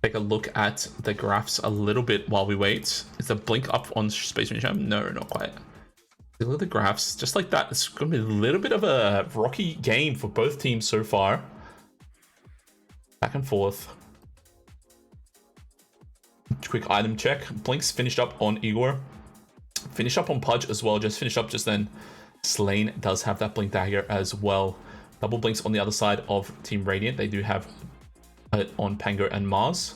Take a look at the graphs a little bit while we wait. Is the blink up on Spaceman Sham? No, not quite. Look at the graphs. Just like that, it's going to be a little bit of a rocky game for both teams so far. Back and forth. Quick item check. Blinks finished up on Igor. Finished up on Pudge as well. Just finished up just then. Slain does have that blink dagger as well. Double blinks on the other side of Team Radiant. They do have on Pango and Mars,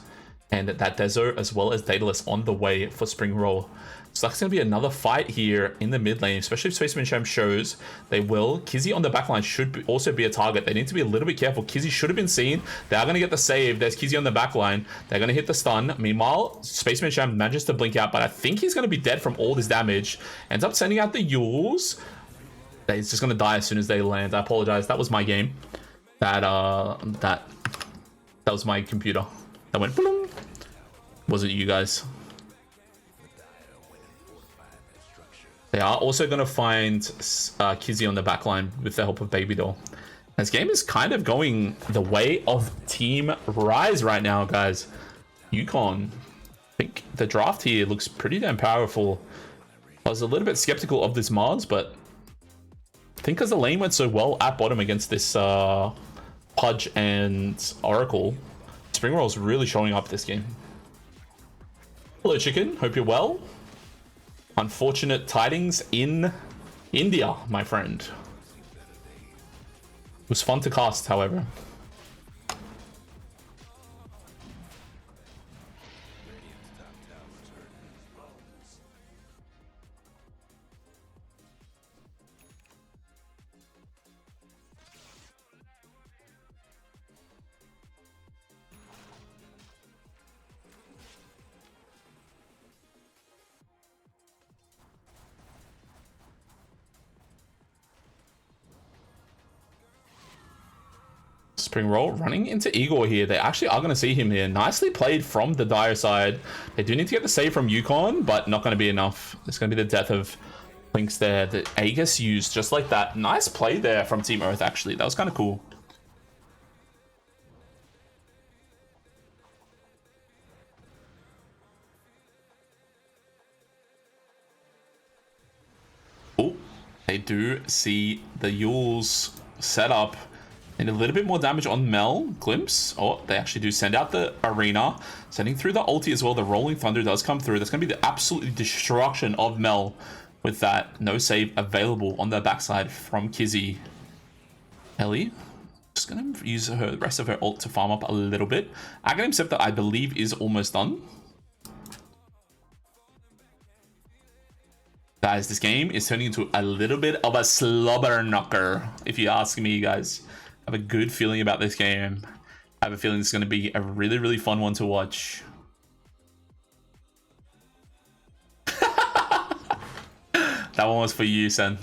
and that Dezo as well as Daedalus on the way for Spring Roll. So that's going to be another fight here in the mid lane, especially if Spaceman Sham shows they will. Kizzy on the backline should also be a target. They need to be a little bit careful. Kizzy should have been seen. They are going to get the save. There's Kizzy on the backline. They're going to hit the stun. Meanwhile, Spaceman Sham manages to blink out, but I think he's going to be dead from all this damage. Ends up sending out the Yules. He's just going to die as soon as they land. I apologize. That was my game. That was my computer. That went boom. Wasn't you guys. They are also going to find Kizzy on the backline with the help of Baby Doll. This game is kind of going the way of Team Rise right now, guys. Yukon. I think the draft here looks pretty damn powerful. I was a little bit skeptical of this Mars, but I think because the lane went so well at bottom against this Pudge and Oracle, Spring Roll's really showing up this game. Hello, Chicken. Hope you're well. Unfortunate tidings in India, my friend. It was fun to cast, however. Spring Roll running into Igor here. They actually are going to see him here. Nicely played from the Dire side. They do need to get the save from Yukon, but not going to be enough. It's going to be the death of Lynx there that Aegis used just like that. Nice play there from Team Earth, actually. That was kind of cool. Oh, they do see the Yules set up. And a little bit more damage on Mel. Glimpse. Oh, they actually do send out the arena. Sending through the ulti as well. The Rolling Thunder does come through. That's going to be the absolute destruction of Mel with that. No save available on the backside from Kizzy. Ellie. Just going to use the rest of her ult to farm up a little bit. Aghanim Scepter, I believe, is almost done. Guys, this game is turning into a little bit of a slobber knocker, if you ask me, guys. I have a good feeling about this game. I have a feeling it's going to be a really, really fun one to watch. That one was for you, Sen.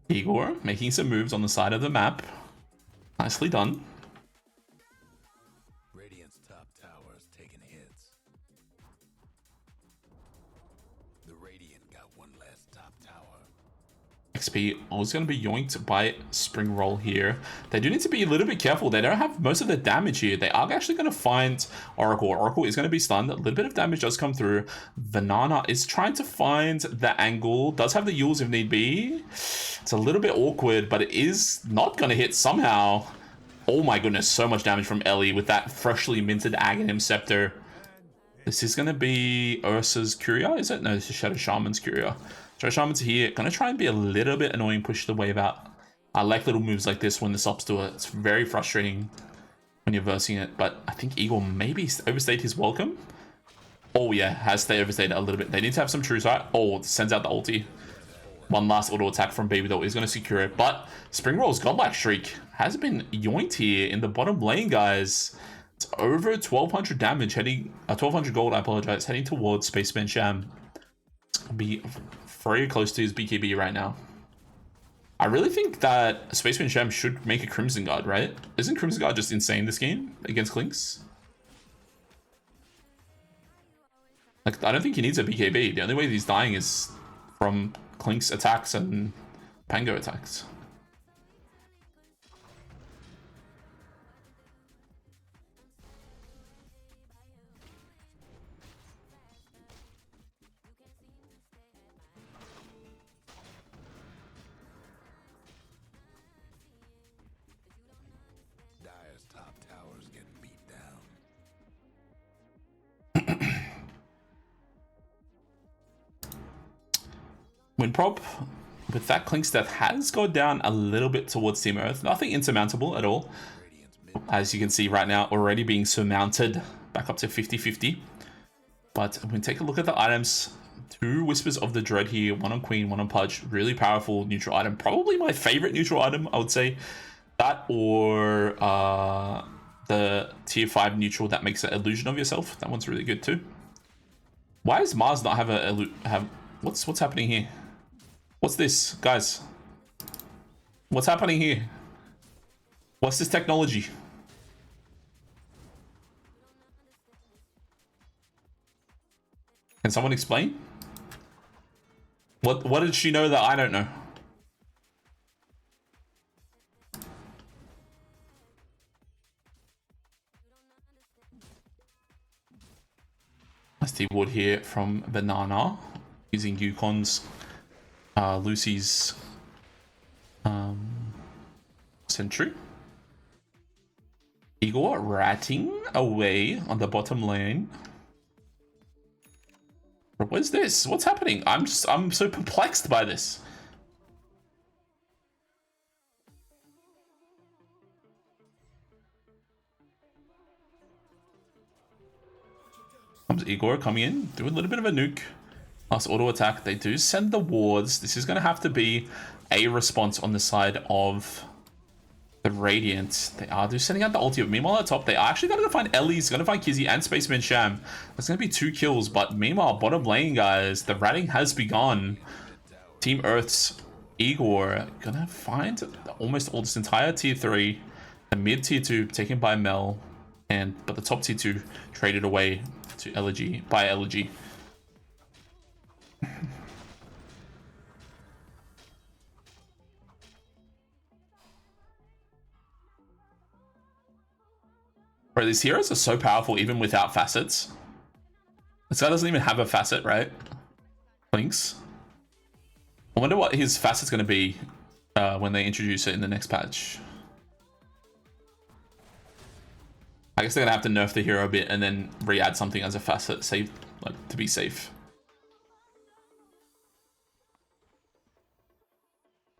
Igor making some moves on the side of the map. Nicely done. XP was going to be yoinked by Spring Roll here. They do need to be a little bit careful. They don't have most of the damage here. They are actually going to find Oracle. Oracle is going to be stunned. A little bit of damage does come through. Vanana is trying to find the angle. Does have the Yules if need be. It's a little bit awkward, but it is not going to hit somehow. Oh my goodness, so much damage from Ellie with that freshly minted Aghanim Scepter. This is going to be Ursa's Curia, is it? No, this is Shadow Shaman's Curia. Shadow Shaman's here. Going to try and be a little bit annoying, push the wave out. I like little moves like this when the subs do it. It's very frustrating when you're versing it, but I think Eagle maybe overstayed his welcome. Oh yeah, has overstayed a little bit. They need to have some true sight. Oh, sends out the ulti. One last auto attack from Baby Doll is going to secure it, but Spring Roll's Godlike Shriek has been yoinked here in the bottom lane, guys. It's over 1200 damage heading, 1200 gold, I apologize, heading towards Spaceman Sham. It's going to be very close to his BKB right now. I really think that Spaceman Sham should make a Crimson Guard, right? Isn't Crimson Guard just insane this game against Clinks? Like, I don't think he needs a BKB. The only way he's dying is from Clinks attacks and Pango attacks. Win prop with that Clink's death has gone down a little bit towards Team Earth. Nothing insurmountable at all. as you can see right now, already being surmounted back up to 50-50. But when we take a look at the items, 2 Whispers of the Dread here, 1 on Queen, 1 on Pudge. Really powerful neutral item. Probably my favorite neutral item, I would say. That or the tier 5 neutral that makes an illusion of yourself. That one's really good too. Why does Mars not have what's happening here? What's this, guys? What's happening here? What's this technology? Can someone explain? What did she know that I don't know? Nice T-Ward here from Banana, using Yukon's Lucy's Sentry. Igor ratting away on the bottom lane. What is this? What's happening? I'm so perplexed by this. Comes Igor coming in, do a little bit of a nuke. Last auto attack. They do send the wards. This is going to have to be a response on the side of the Radiant. They are just sending out the ulti. Meanwhile, at top, they are actually going to find Ellie's, going to find Kizzy and Spaceman Sham. That's going to be 2 kills. But meanwhile, bottom lane, guys, the ratting has begun. Team Earth's Igor going to find almost all this entire tier 3. The mid tier 2 taken by Mel. But the top tier 2 traded away to Elegy by Elegy. Bro, these heroes are so powerful even without facets. This guy doesn't even have a facet, right? Links. I wonder what his facet's going to be when they introduce it in the next patch. I guess they're going to have to nerf the hero a bit and then re-add something as a facet, save, like, to be safe.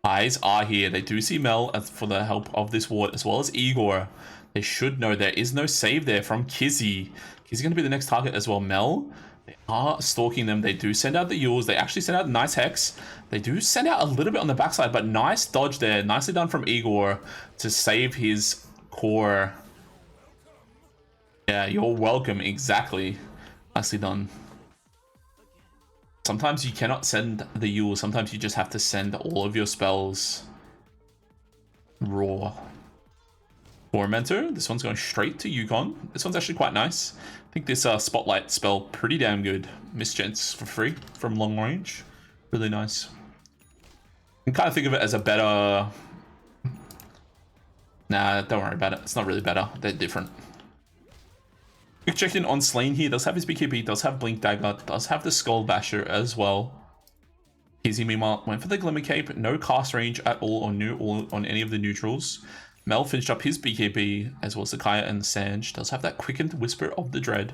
Eyes are here. They do see Mel for the help of this ward, as well as Igor. They should know there is no save there from Kizzy. Kizzy going to be the next target as well. Mel, they are stalking them. They do send out the Yules. They actually send out a nice Hex. They do send out a little bit on the backside, but nice dodge there. Nicely done from Igor to save his core. Yeah, you're welcome. Exactly. Nicely done. Sometimes you cannot send the Yule. Sometimes you just have to send all of your spells raw. Tormentor. This one's going straight to Yukon. This one's actually quite nice. I think this Spotlight spell pretty damn good. Misgents for free from long range. Really nice. You can kind of think of it as a better... Nah, don't worry about it. It's not really better. They're different. Quick check in on Slain here. Does have his BKB, does have Blink Dagger, does have the Skull Basher as well. Kizzy meanwhile went for the Glimmer Cape. No cast range at all on any of the neutrals. Mel finished up his BKB as well as the Kaya and Sanj. Does have that quickened Whisper of the Dread.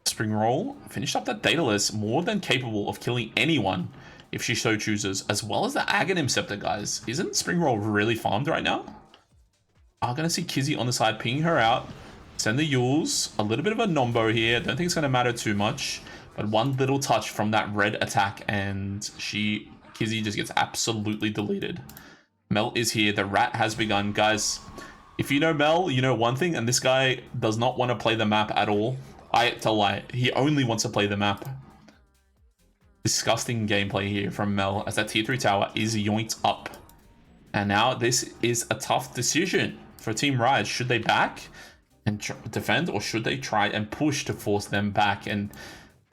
Spring Roll finished up that Daedalus, more than capable of killing anyone if she so chooses, as well as the Aghanim Scepter, guys. Isn't Spring Roll really farmed right now? I'm gonna see Kizzy on the side pinging her out. Send the Yules. A little bit of a nombo here. Don't think it's going to matter too much. But one little touch from that red attack and Kizzy just gets absolutely deleted. Mel is here. The rat has begun. Guys, if you know Mel, you know one thing. And this guy does not want to play the map at all. I tell lie. He only wants to play the map. Disgusting gameplay here from Mel as that tier 3 tower is yoinked up. And now this is a tough decision for Team Rise. Should they back and defend, or should they try and push to force them back? And as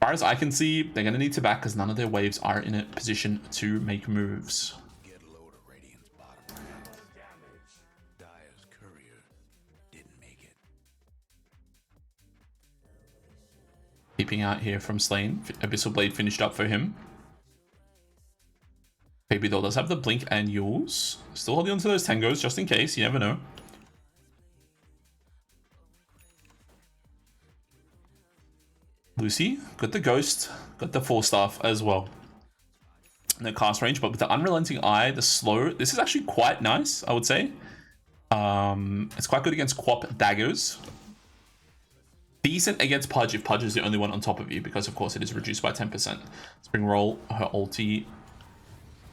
far as I can see, they're going to need to back because none of their waves are in a position to make moves. Get low to Radiant's bottom. Dire's courier didn't make it. Keeping out here from Slain. Abyssal Blade finished up for him. Baby though does have the Blink and Yules. Still holding on to those Tangos just in case, you never know. Lucy, got the Ghost, got the 4-staff as well. No cast range, but with the Unrelenting Eye, the slow, this is actually quite nice, I would say. It's quite good against Quap daggers. Decent against Pudge if Pudge is the only one on top of you, because of course it is reduced by 10%. Spring Roll, her ulti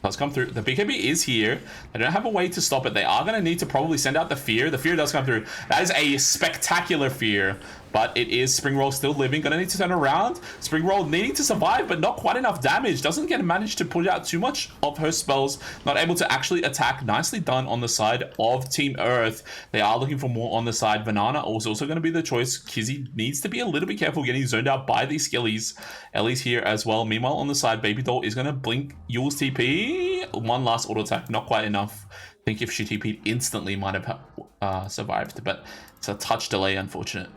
does come through. The BKB is here. They don't have a way to stop it. They are going to need to probably send out the Fear. The Fear does come through. That is a spectacular Fear, but it is Spring Roll still living. Going to need to turn around. Spring Roll needing to survive, but not quite enough damage. Doesn't get managed to put out too much of her spells. Not able to actually attack. Nicely done on the side of Team Earth. They are looking for more on the side. Banana also going to be the choice. Kizzy needs to be a little bit careful getting zoned out by these skillies. Ellie's here as well. Meanwhile, on the side, Baby Doll is going to blink Yule's TP. One last auto attack, not quite enough. I think if she TP'd instantly might have survived, but it's a touch delay, unfortunate.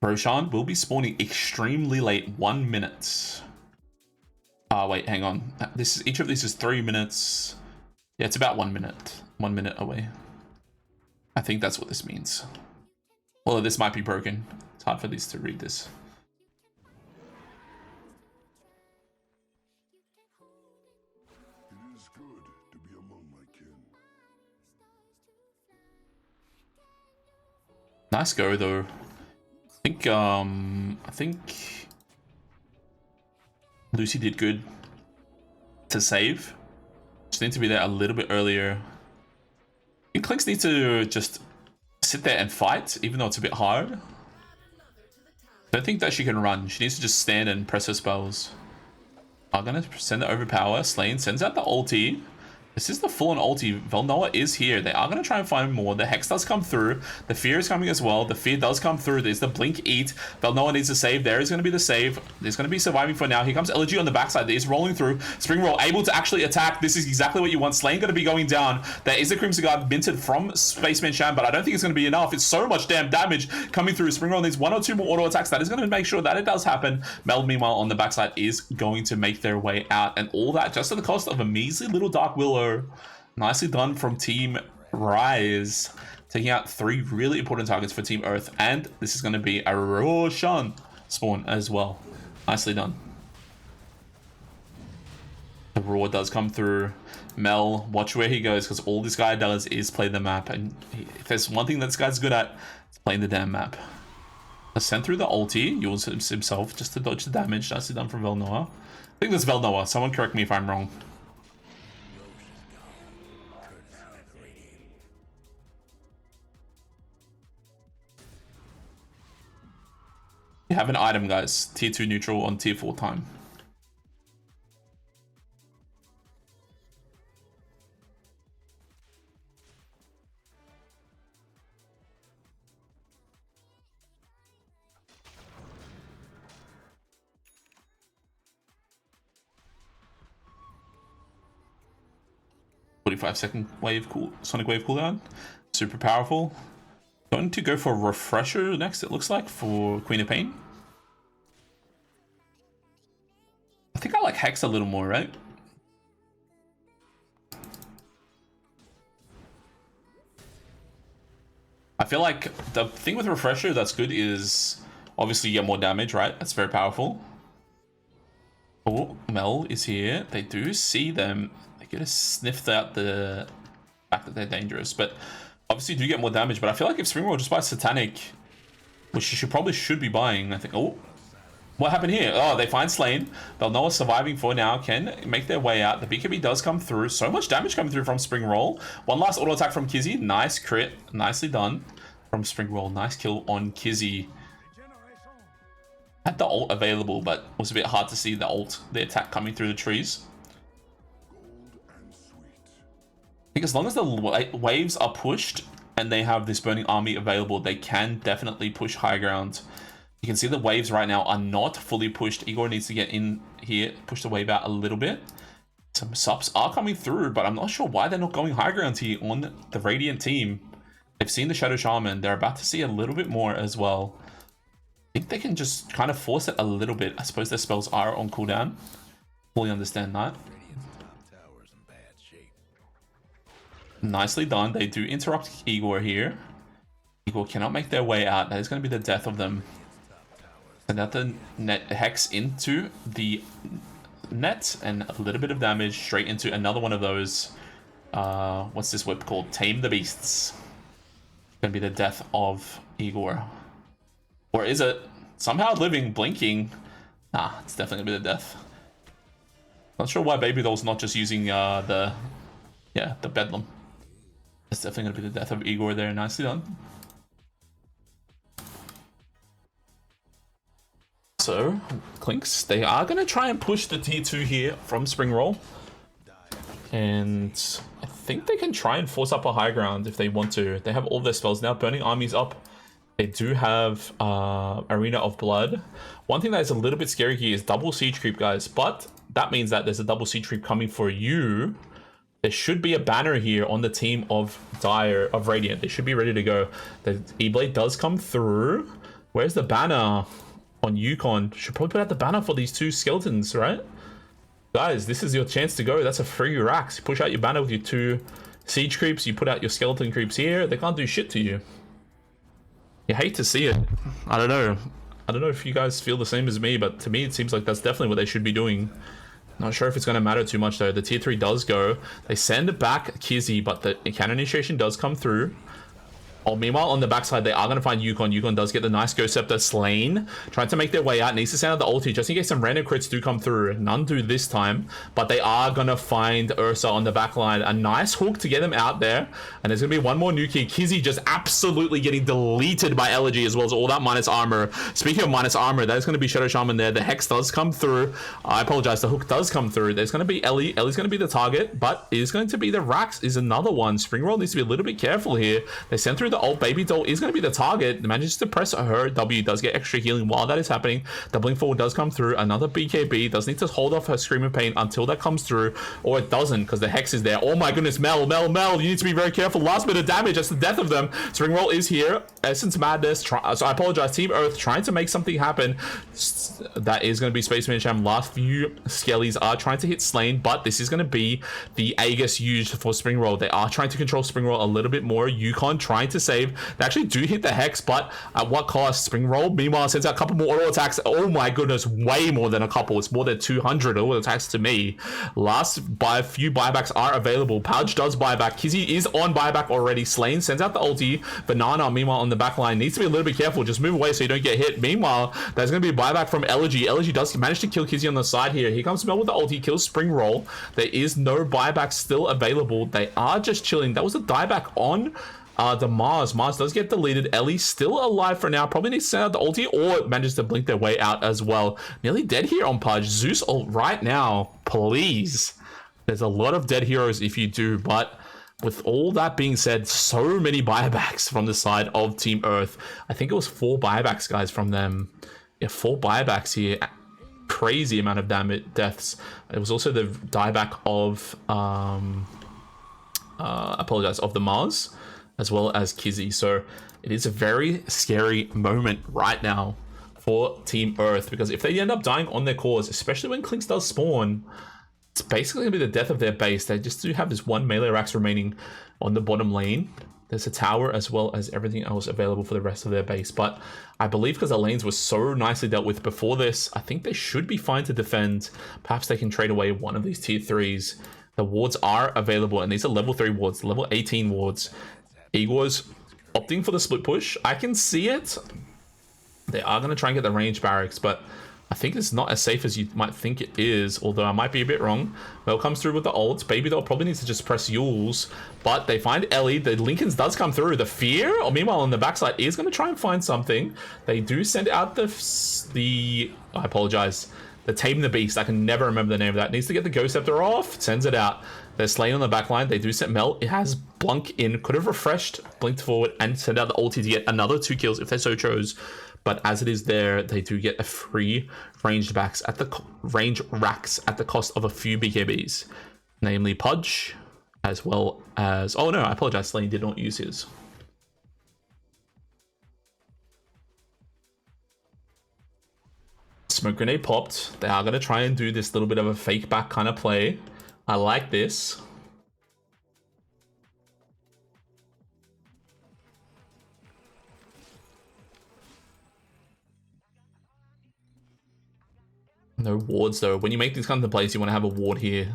Roshan will be spawning extremely late, 1 minute. Wait, hang on. Each of these is 3 minutes. Yeah, it's about 1 minute. 1 minute away. I think that's what this means. Well, this might be broken. It's hard for these to read this. It is good to be among my kin. Nice go though. I think Lucy did good to save. Just need to be there a little bit earlier. I think Clinks need to just sit there and fight, even though it's a bit hard. I don't think that she can run. She needs to just stand and press her spells. I'm gonna send the overpower. Slane sends out the ulti. This is the full-on ulti. Velnoa is here. They are going to try and find more. The Hex does come through. The Fear is coming as well. The Fear does come through. There's the Blink Eat. Velnoa needs a save. There is going to be the save. There's going to be surviving for now. Here comes Elegy on the backside. There is rolling through. Spring Roll able to actually attack. This is exactly what you want. Slane going to be going down. There is a Crimson Guard minted from Spaceman Sham, but I don't think it's going to be enough. It's so much damn damage coming through. Spring Roll needs 1 or 2 more auto attacks. That is going to make sure that it does happen. Mel, meanwhile, on the backside is going to make their way out. And all that just at the cost of a measly little Dark Willow. Nicely done from Team Rise, taking out 3 really important targets for Team Earth, and this is going to be a Roshan spawn as well. Nicely done. The Roar does come through. Mel, watch where he goes, because all this guy does is play the map, and if there's one thing that this guy's good at, it's playing the damn map. Let's send through the ulti, uses himself just to dodge the damage. Nicely done from Velnoa. I think that's Velnoa. Someone correct me if I'm wrong. You have an item, guys. Tier 2 neutral on tier 4 time. "45-second wave sonic wave cooldown. Super powerful. Going to go for Refresher next, it looks like, for Queen of Pain. I think I like Hex a little more, right? I feel like the thing with Refresher that's good is obviously you get more damage, right? That's very powerful. Oh, Mel is here. They do see them. They get to sniff out the fact that they're dangerous, but obviously you do get more damage. But I feel like if Spring Roll just buys Satanic, which you should be buying, I think. Oh, what happened here? Oh, they find Slane. Velnoa surviving for now, can make their way out. The BKB does come through. So much damage coming through from Spring Roll. One last auto attack from Kizzy. Nice crit. Nicely done from Spring Roll. Nice kill on Kizzy. Had the ult available, but it was a bit hard to see the attack coming through the trees. I think as long as the waves are pushed and they have this Burning Army available, they can definitely push high ground. You can see the waves right now are not fully pushed. Igor needs to get in here, push the wave out a little bit. Some subs are coming through, but I'm not sure why they're not going high ground here on the Radiant team. They've seen the Shadow Shaman. They're about to see a little bit more as well. I think they can just kind of force it a little bit. I suppose their spells are on cooldown. Fully understand that. Nicely done. They do interrupt Igor here. Igor cannot make their way out. That is going to be the death of them. Send out the net hex into the net, and a little bit of damage straight into another one of those. What's this whip called? Tame the Beasts. Gonna be the death of Igor. Or is it? Somehow living, blinking. Nah, it's definitely gonna be the death. Not sure why Baby Doll's not just using the Bedlam. It's definitely gonna be the death of Igor there. Nicely done. So, Clinks, they are gonna try and push the T2 here from Spring Roll. And I think they can try and force up a high ground if they want to. They have all their spells now. Burning Army's up. They do have Arena of Blood. One thing that is a little bit scary here is double siege creep, guys. But that means that there's a double siege creep coming for you. There should be a banner here on the team of Radiant. They should be ready to go. The E-Blade does come through. Where's the banner on Yukon? Should probably put out the banner for these two skeletons, right? Guys, this is your chance to go. That's a free racks. You push out your banner with your 2 siege creeps. You put out your skeleton creeps here. They can't do shit to you. You hate to see it. I don't know. I don't know if you guys feel the same as me, but to me it seems like that's definitely what they should be doing. Not sure if it's going to matter too much though. The tier 3 does go. They send back Kizzy, but the cannon initiation does come through. Oh, meanwhile, on the backside, they are going to find Yukon. Yukon does get the nice Ghost Scepter slain. Trying to make their way out. Needs to send out the ulti just in case some random crits do come through. None do this time. But they are going to find Ursa on the backline. A nice hook to get them out there. And there's going to be one more nuke here. Kizzy just absolutely getting deleted by Elegy as well as all that minus armor. Speaking of minus armor, that is going to be Shadow Shaman there. The Hex does come through. I apologize. The hook does come through. There's going to be Ellie. Ellie's going to be the target. But it is going to be the Rax is another one. Spring Roll needs to be a little bit careful here. They send through the old Baby Doll is going to be the target. Manages to press her W, does get extra healing while that is happening. The blink forward does come through. Another BKB does need to hold off her Scream of Pain until that comes through, or it doesn't because the Hex is there. Oh my goodness, Mel, you need to be very careful. Last bit of damage, that's the death of them. Spring Roll is here. Essence Madness, so I apologize, Team Earth trying to make something happen. That is going to be Spaceman Sham. Last few Skellies are trying to hit Slain, but this is going to be the Aegis used for Spring Roll. They are trying to control Spring Roll a little bit more. Yukon trying to save. They actually do hit the Hex, but at what cost? Spring Roll meanwhile sends out a couple more auto attacks. Oh my goodness, way more than a couple. It's more than 200 auto attacks to me. Last few buybacks are available. Pouch does buyback. Kizzy is on buyback already. Slain sends out the ulti. Banana meanwhile on the back line needs to be a little bit careful. Just move away so you don't get hit. Meanwhile, there's going to be a buyback from Elegy. Elegy does manage to kill Kizzy on the side here. Here comes Mel with the ulti. Kills Spring Roll. There is no buyback still available. They are just chilling. That was a dieback on the Mars. Mars does get deleted. Ellie still alive for now. Probably needs to send out the ulti or manages to blink their way out as well. Nearly dead here on Pudge. Zeus right now, please. There's a lot of dead heroes if you do, but with all that being said, so many buybacks from the side of Team Earth. I think it was 4 buybacks, guys, from them. Yeah, 4 buybacks here. Crazy amount of deaths. It was also the dieback of of the Mars, as well as Kizzy. So it is a very scary moment right now for Team Earth, because if they end up dying on their cause, especially when Clinks does spawn, it's basically going to be the death of their base. They just do have this one melee Rax remaining on the bottom lane. There's a tower as well as everything else available for the rest of their base. But I believe because the lanes were so nicely dealt with before this, I think they should be fine to defend. Perhaps they can trade away one of these tier 3s. The wards are available, and these are level 3 wards, level 18 wards. Igor's opting for the split push. I can see it. They are going to try and get the range barracks, but I think it's not as safe as you might think it is, although I might be a bit wrong. Mel comes through with the ult. Baby Doll probably needs to just press Yules, but they find Ellie. The Lincolns does come through. The Fear, or meanwhile on the backside, is going to try and find something. They do send out the I apologize, the Tame the Beast. I can never remember the name of that. Needs to get the Ghost Scepter off. Sends it out. They're slain on the backline. They do set Mel. It has Blunk in. Could have refreshed, blinked forward, and sent out the ulti to get another 2 kills if they so chose. But as it is there, they do get a free ranged racks at the cost of a few BKBs, namely Pudge, as well as... Oh no, I apologize. Slane did not use his. Smoke grenade popped. They are going to try and do this little bit of a fake back kind of play. I like this. No wards though. When you make these kinds of plays, you want to have a ward here.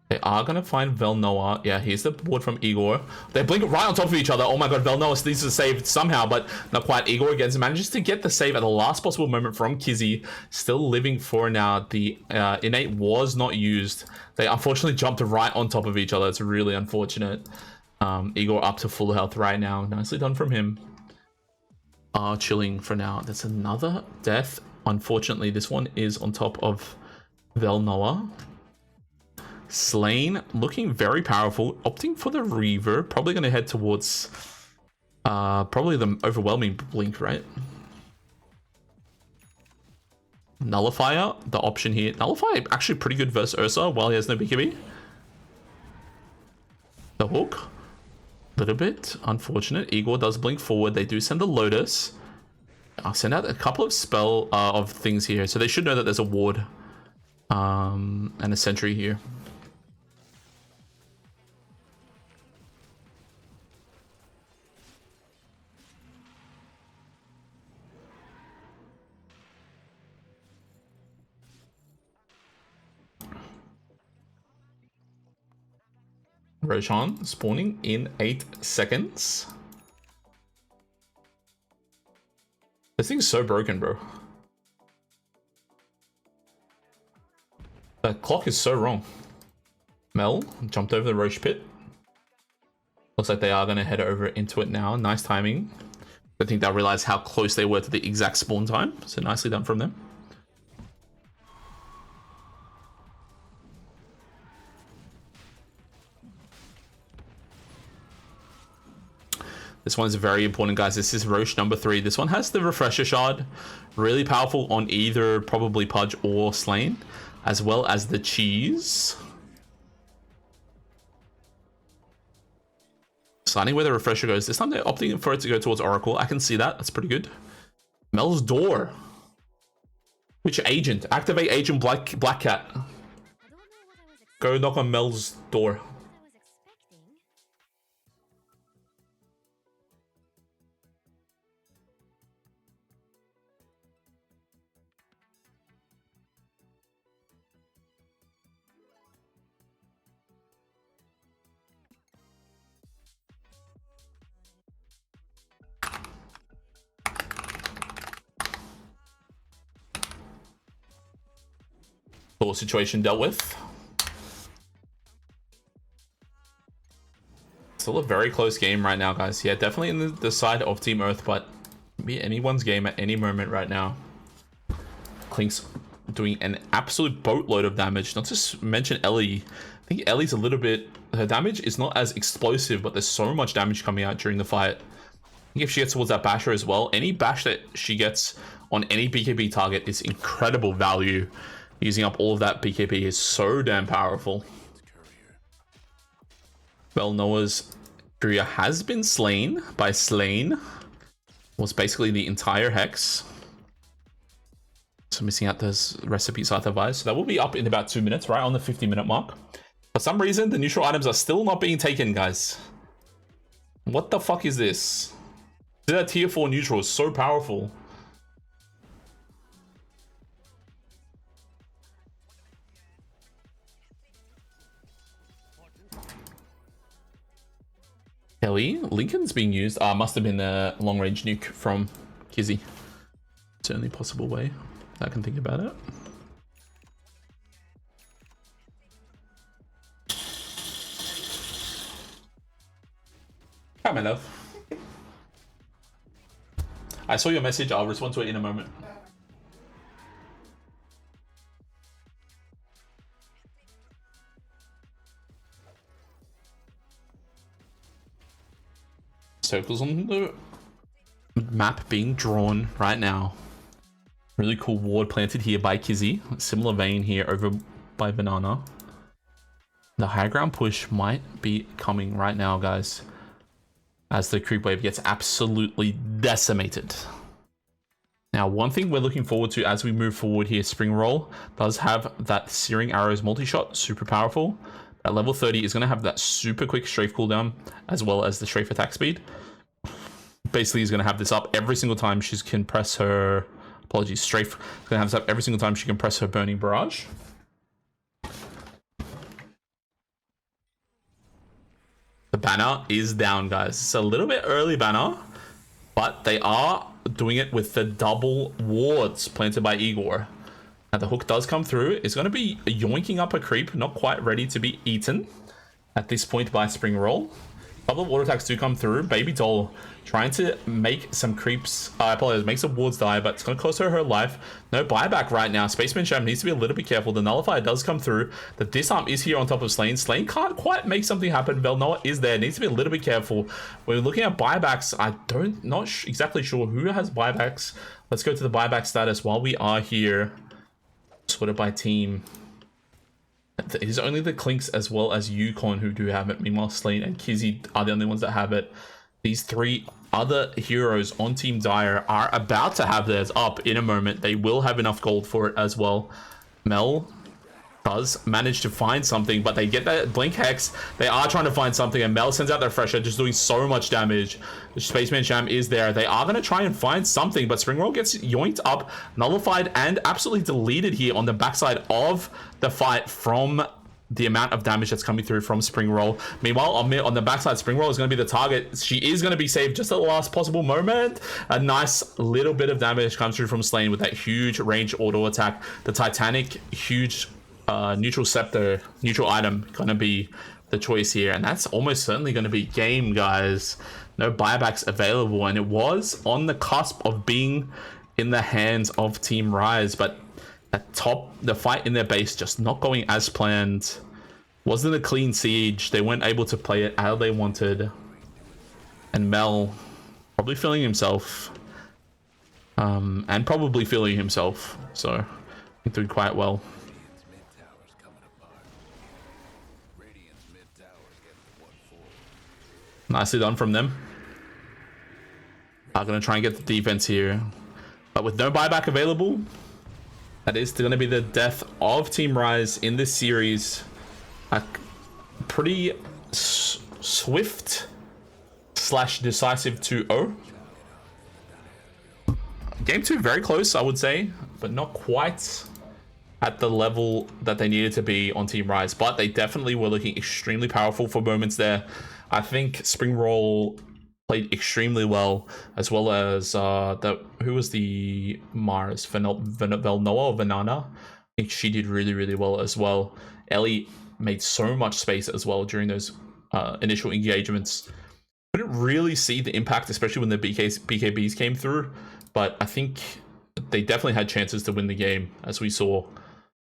They are going to find Velnoa. Yeah, here's the ward from Igor. They blink right on top of each other. Oh my god, Velnoa needs to save somehow, but not quite. Igor again manages to get the save at the last possible moment from Kizzy. Still living for now. The innate was not used. They unfortunately jumped right on top of each other. It's really unfortunate. Igor up to full health right now. Nicely done from him. Chilling for now. There's another death. Unfortunately, this one is on top of Velnoa. Slain looking very powerful, opting for the Reaver, probably going to head towards probably the overwhelming blink, right? Nullifier, the option here. Nullifier actually pretty good versus Ursa while he has no BKB. The hook, a little bit unfortunate. Igor does blink forward. They do send the Lotus. I'll send out a couple of spell of things here, so they should know that there's a ward and a sentry here. Roshan spawning in 8 seconds. This thing's so broken, bro. That clock is so wrong. Mel jumped over the Roche pit. Looks like they are going to head over into it now. Nice timing. I think they'll realize how close they were to the exact spawn time. So nicely done from them. This one's very important, guys. This is Roche number 3. This one has the Refresher Shard. Really powerful on either probably Pudge or Slain, as well as the Cheese. Deciding where the Refresher goes. This time they're opting for it to go towards Oracle. I can see that. That's pretty good. Mel's Door. Which agent? Activate Agent Black Cat. Go knock on Mel's door. Door situation dealt with. Still a very close game right now, guys. Yeah, definitely in the side of Team Earth, but be anyone's game at any moment right now. Klink's doing an absolute boatload of damage. Not to mention Ellie. I think Ellie's a little bit... Her damage is not as explosive, but there's so much damage coming out during the fight. I think if she gets towards that basher as well, any bash that she gets on any BKB target is incredible value. Using up all of that BKB is so damn powerful. Well, Noah's courier has been slain by Slain. Was basically the entire Hex. So missing out those recipes otherwise. So that will be up in about 2 minutes, right on the 50-minute mark. For some reason, the neutral items are still not being taken, guys. What the fuck is this? That tier 4 neutral is so powerful. Kelly, Lincoln's being used. Must have been a long-range nuke from Kizzy. It's the only possible way I can think about it. Hi, my love. I saw your message. I'll respond to it in a moment. Circles on the map being drawn right now. Really cool ward planted here by Kizzy. Similar vein here over by Banana. The high ground push might be coming right now, guys, as the creep wave gets absolutely decimated. Now, one thing we're looking forward to as we move forward here, Spring Roll does have that Searing Arrows multi-shot, super powerful. At level 30 is going to have that super quick strafe cooldown, as well as the strafe attack speed. Basically, he's going to have this up every single time she can press her apologies, Strafe gonna have this up every single time she can press her Burning Barrage. The banner is down, guys. It's a little bit early banner, but they are doing it with the double wards planted by Igor. Now the hook does come through. It's going to be yoinking up a creep, not quite ready to be eaten at this point by Spring Roll. A couple of auto attacks do come through. Baby Doll trying to make some creeps, I apologize, make some wards die, but it's going to cost her life. No buyback right now. Spaceman Sham needs to be a little bit careful. The Nullifier does come through. The disarm is here on top of Slane. Slane can't quite make something happen. Velnoa is there. Needs to be a little bit careful. We're looking at buybacks. Not exactly sure who has buybacks. Let's go to the buyback status while we are here. Sorted by team. It is only the Clinks as well as Yukon who do have it. Meanwhile, Slane and Kizzy are the only ones that have it. These three other heroes on Team Dire are about to have theirs up in a moment. They will have enough gold for it as well. Mel does manage to find something, but they get that Blink Hex. They are trying to find something, and Mel sends out their Fresher, just doing so much damage. The Spaceman Sham is there. They are going to try and find something, but Springroll gets yoinked up, nullified, and absolutely deleted here on the backside of the fight from the amount of damage that's coming through from Springroll. Meanwhile, on the backside, Springroll is going to be the target. She is going to be saved just at the last possible moment. A nice little bit of damage comes through from Slane with that huge range auto attack. The Titanic, huge neutral scepter, neutral item, going to be the choice here. And that's almost certainly going to be game, guys. No buybacks available. And it was on the cusp of being in the hands of Team Rise, but at top, the fight in their base just not going as planned. Wasn't a clean siege. They weren't able to play it how they wanted. And Mel probably feeling himself. And probably feeling himself. So he did quite well. Nicely done from them. Are going to try and get the defense here. But with no buyback available, that is going to be the death of Team Rise in this series. A pretty swift / decisive 2-0. Game 2 very close, I would say, but not quite at the level that they needed to be on Team Rise. But they definitely were looking extremely powerful for moments there. I think Springroll played extremely well, as who was the Mars? Velnoa or Vanana? I think she did really, really well as well. Ellie made so much space as well during those initial engagements. Couldn't really see the impact, especially when the BKBs came through, but I think they definitely had chances to win the game, as we saw,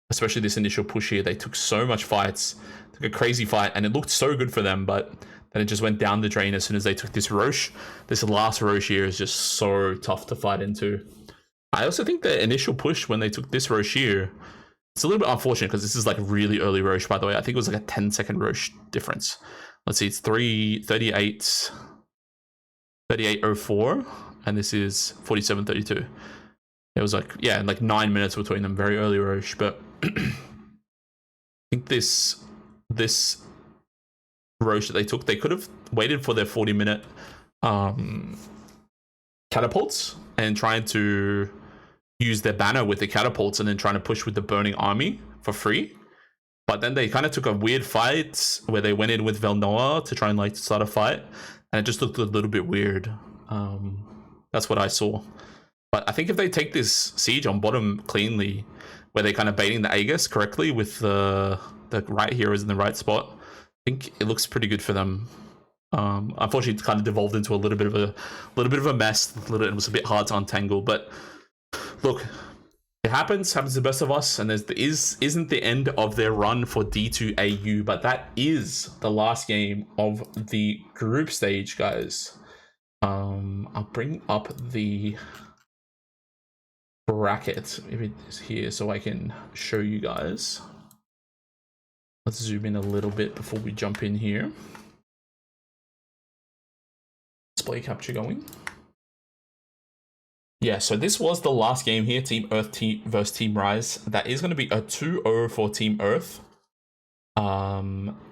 especially this initial push here. They took so much fights, took a crazy fight, and it looked so good for them, but then it just went down the drain as soon as they took this Roche. This last Roche here is just so tough to fight into. I also think the initial push when they took this Roche here, it's a little bit unfortunate because this is like really early Roche, by the way. I think it was like a 10-second Roche difference. Let's see, it's 38.04, and this is 47.32. It was like, yeah, like 9 minutes between them, very early Roche, but I think this Roche that they took, they could have waited for their 40-minute catapults and trying to use their banner with the catapults and then trying to push with the burning army for free. But then they kind of took a weird fight where they went in with Velnoa to try and like start a fight, and it just looked a little bit weird. That's what I saw. But I think if they take this siege on bottom cleanly, where they're kind of baiting the Aegis correctly with the right heroes in the right spot, I think it looks pretty good for them. Unfortunately, it's kind of devolved into a little bit of a mess. It was a bit hard to untangle, but look, it happens to the best of us, and isn't the end of their run for D2AU, but that is the last game of the group stage, guys. I'll bring up the bracket if it is here so I can show you guys. Let's zoom in a little bit before we jump in here. Display capture going. Yeah, so this was the last game here, Team Earth versus Team Rise. That is going to be a 2-0 for Team Earth.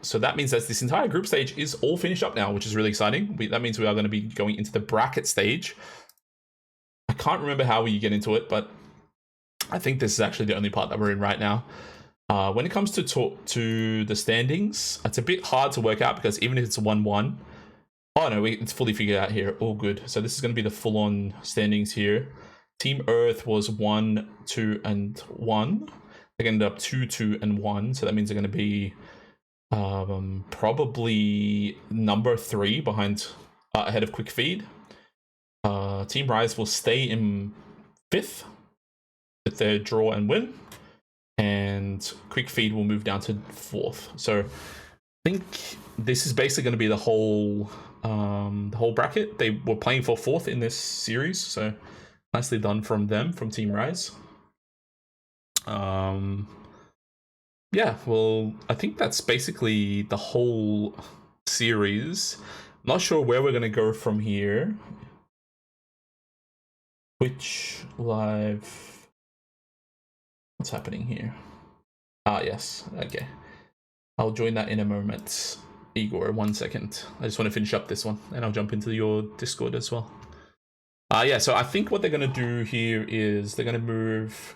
So that means that this entire group stage is all finished up now, which is really exciting. That means we are going to be going into the bracket stage. I can't remember how we get into it, but I think this is actually the only part that we're in right now. When it comes to the standings, it's a bit hard to work out because even if it's 1-1, oh no, it's fully figured out here. All good. So this is going to be the full-on standings here. Team Earth was 1, 2, and 1. They ended up 2, 2, and 1. So that means they're going to be probably number 3 behind ahead of Quick Feed. Team Rise will stay in 5th with their draw and win, and Quick Feed will move down to 4th. So I think this is basically going to be the whole bracket. They were playing for 4th in this series, so nicely done from them, from Team Rise. Yeah, well, I think that's basically the whole series. Not sure where we're going to go from here. Twitch live. What's happening here? Ah, yes. Okay. I'll join that in a moment. Igor, 1 second. I just want to finish up this one, and I'll jump into your Discord as well. Yeah, so I think what they're going to do here is they're going to move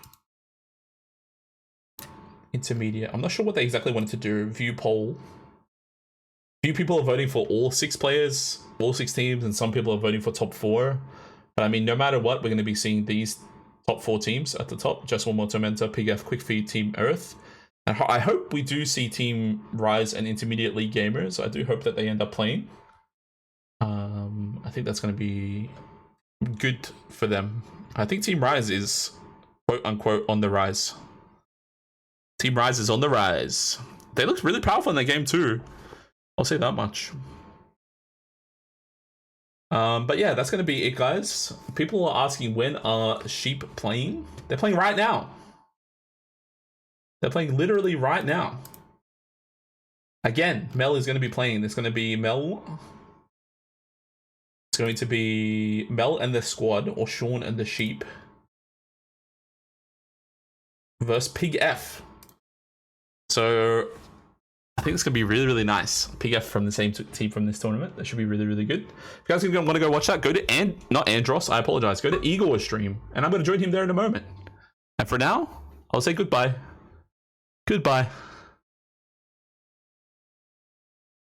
intermediate. I'm not sure what they exactly wanted to do. View poll. Few people are voting for all 6 players, all 6 teams, and some people are voting for top 4. But I mean, no matter what, we're going to be seeing these top 4 teams at the top. Just One More Tormentor, PigF, Quick Feed, Team Earth. And I hope we do see Team Rise and Intermediate League Gamers. I do hope that they end up playing. I think that's going to be good for them. I think Team Rise is quote-unquote on the rise. Team Rise is on the rise. They look really powerful in their game too. I'll say that much. But yeah, that's going to be it, guys. People are asking, when are Sheep playing? They're playing right now. They're playing literally right now. Again, Mel is going to be playing. There's going to be Mel. It's going to be Mel and the squad, or Sean and the Sheep, versus Pig F. So I think it's going to be really, really nice. PF from the same team from this tournament. That should be really, really good. If you guys want to go watch that, go to, not Andros, I apologize. Go to Igor's stream, and I'm going to join him there in a moment. And for now, I'll say goodbye. Goodbye.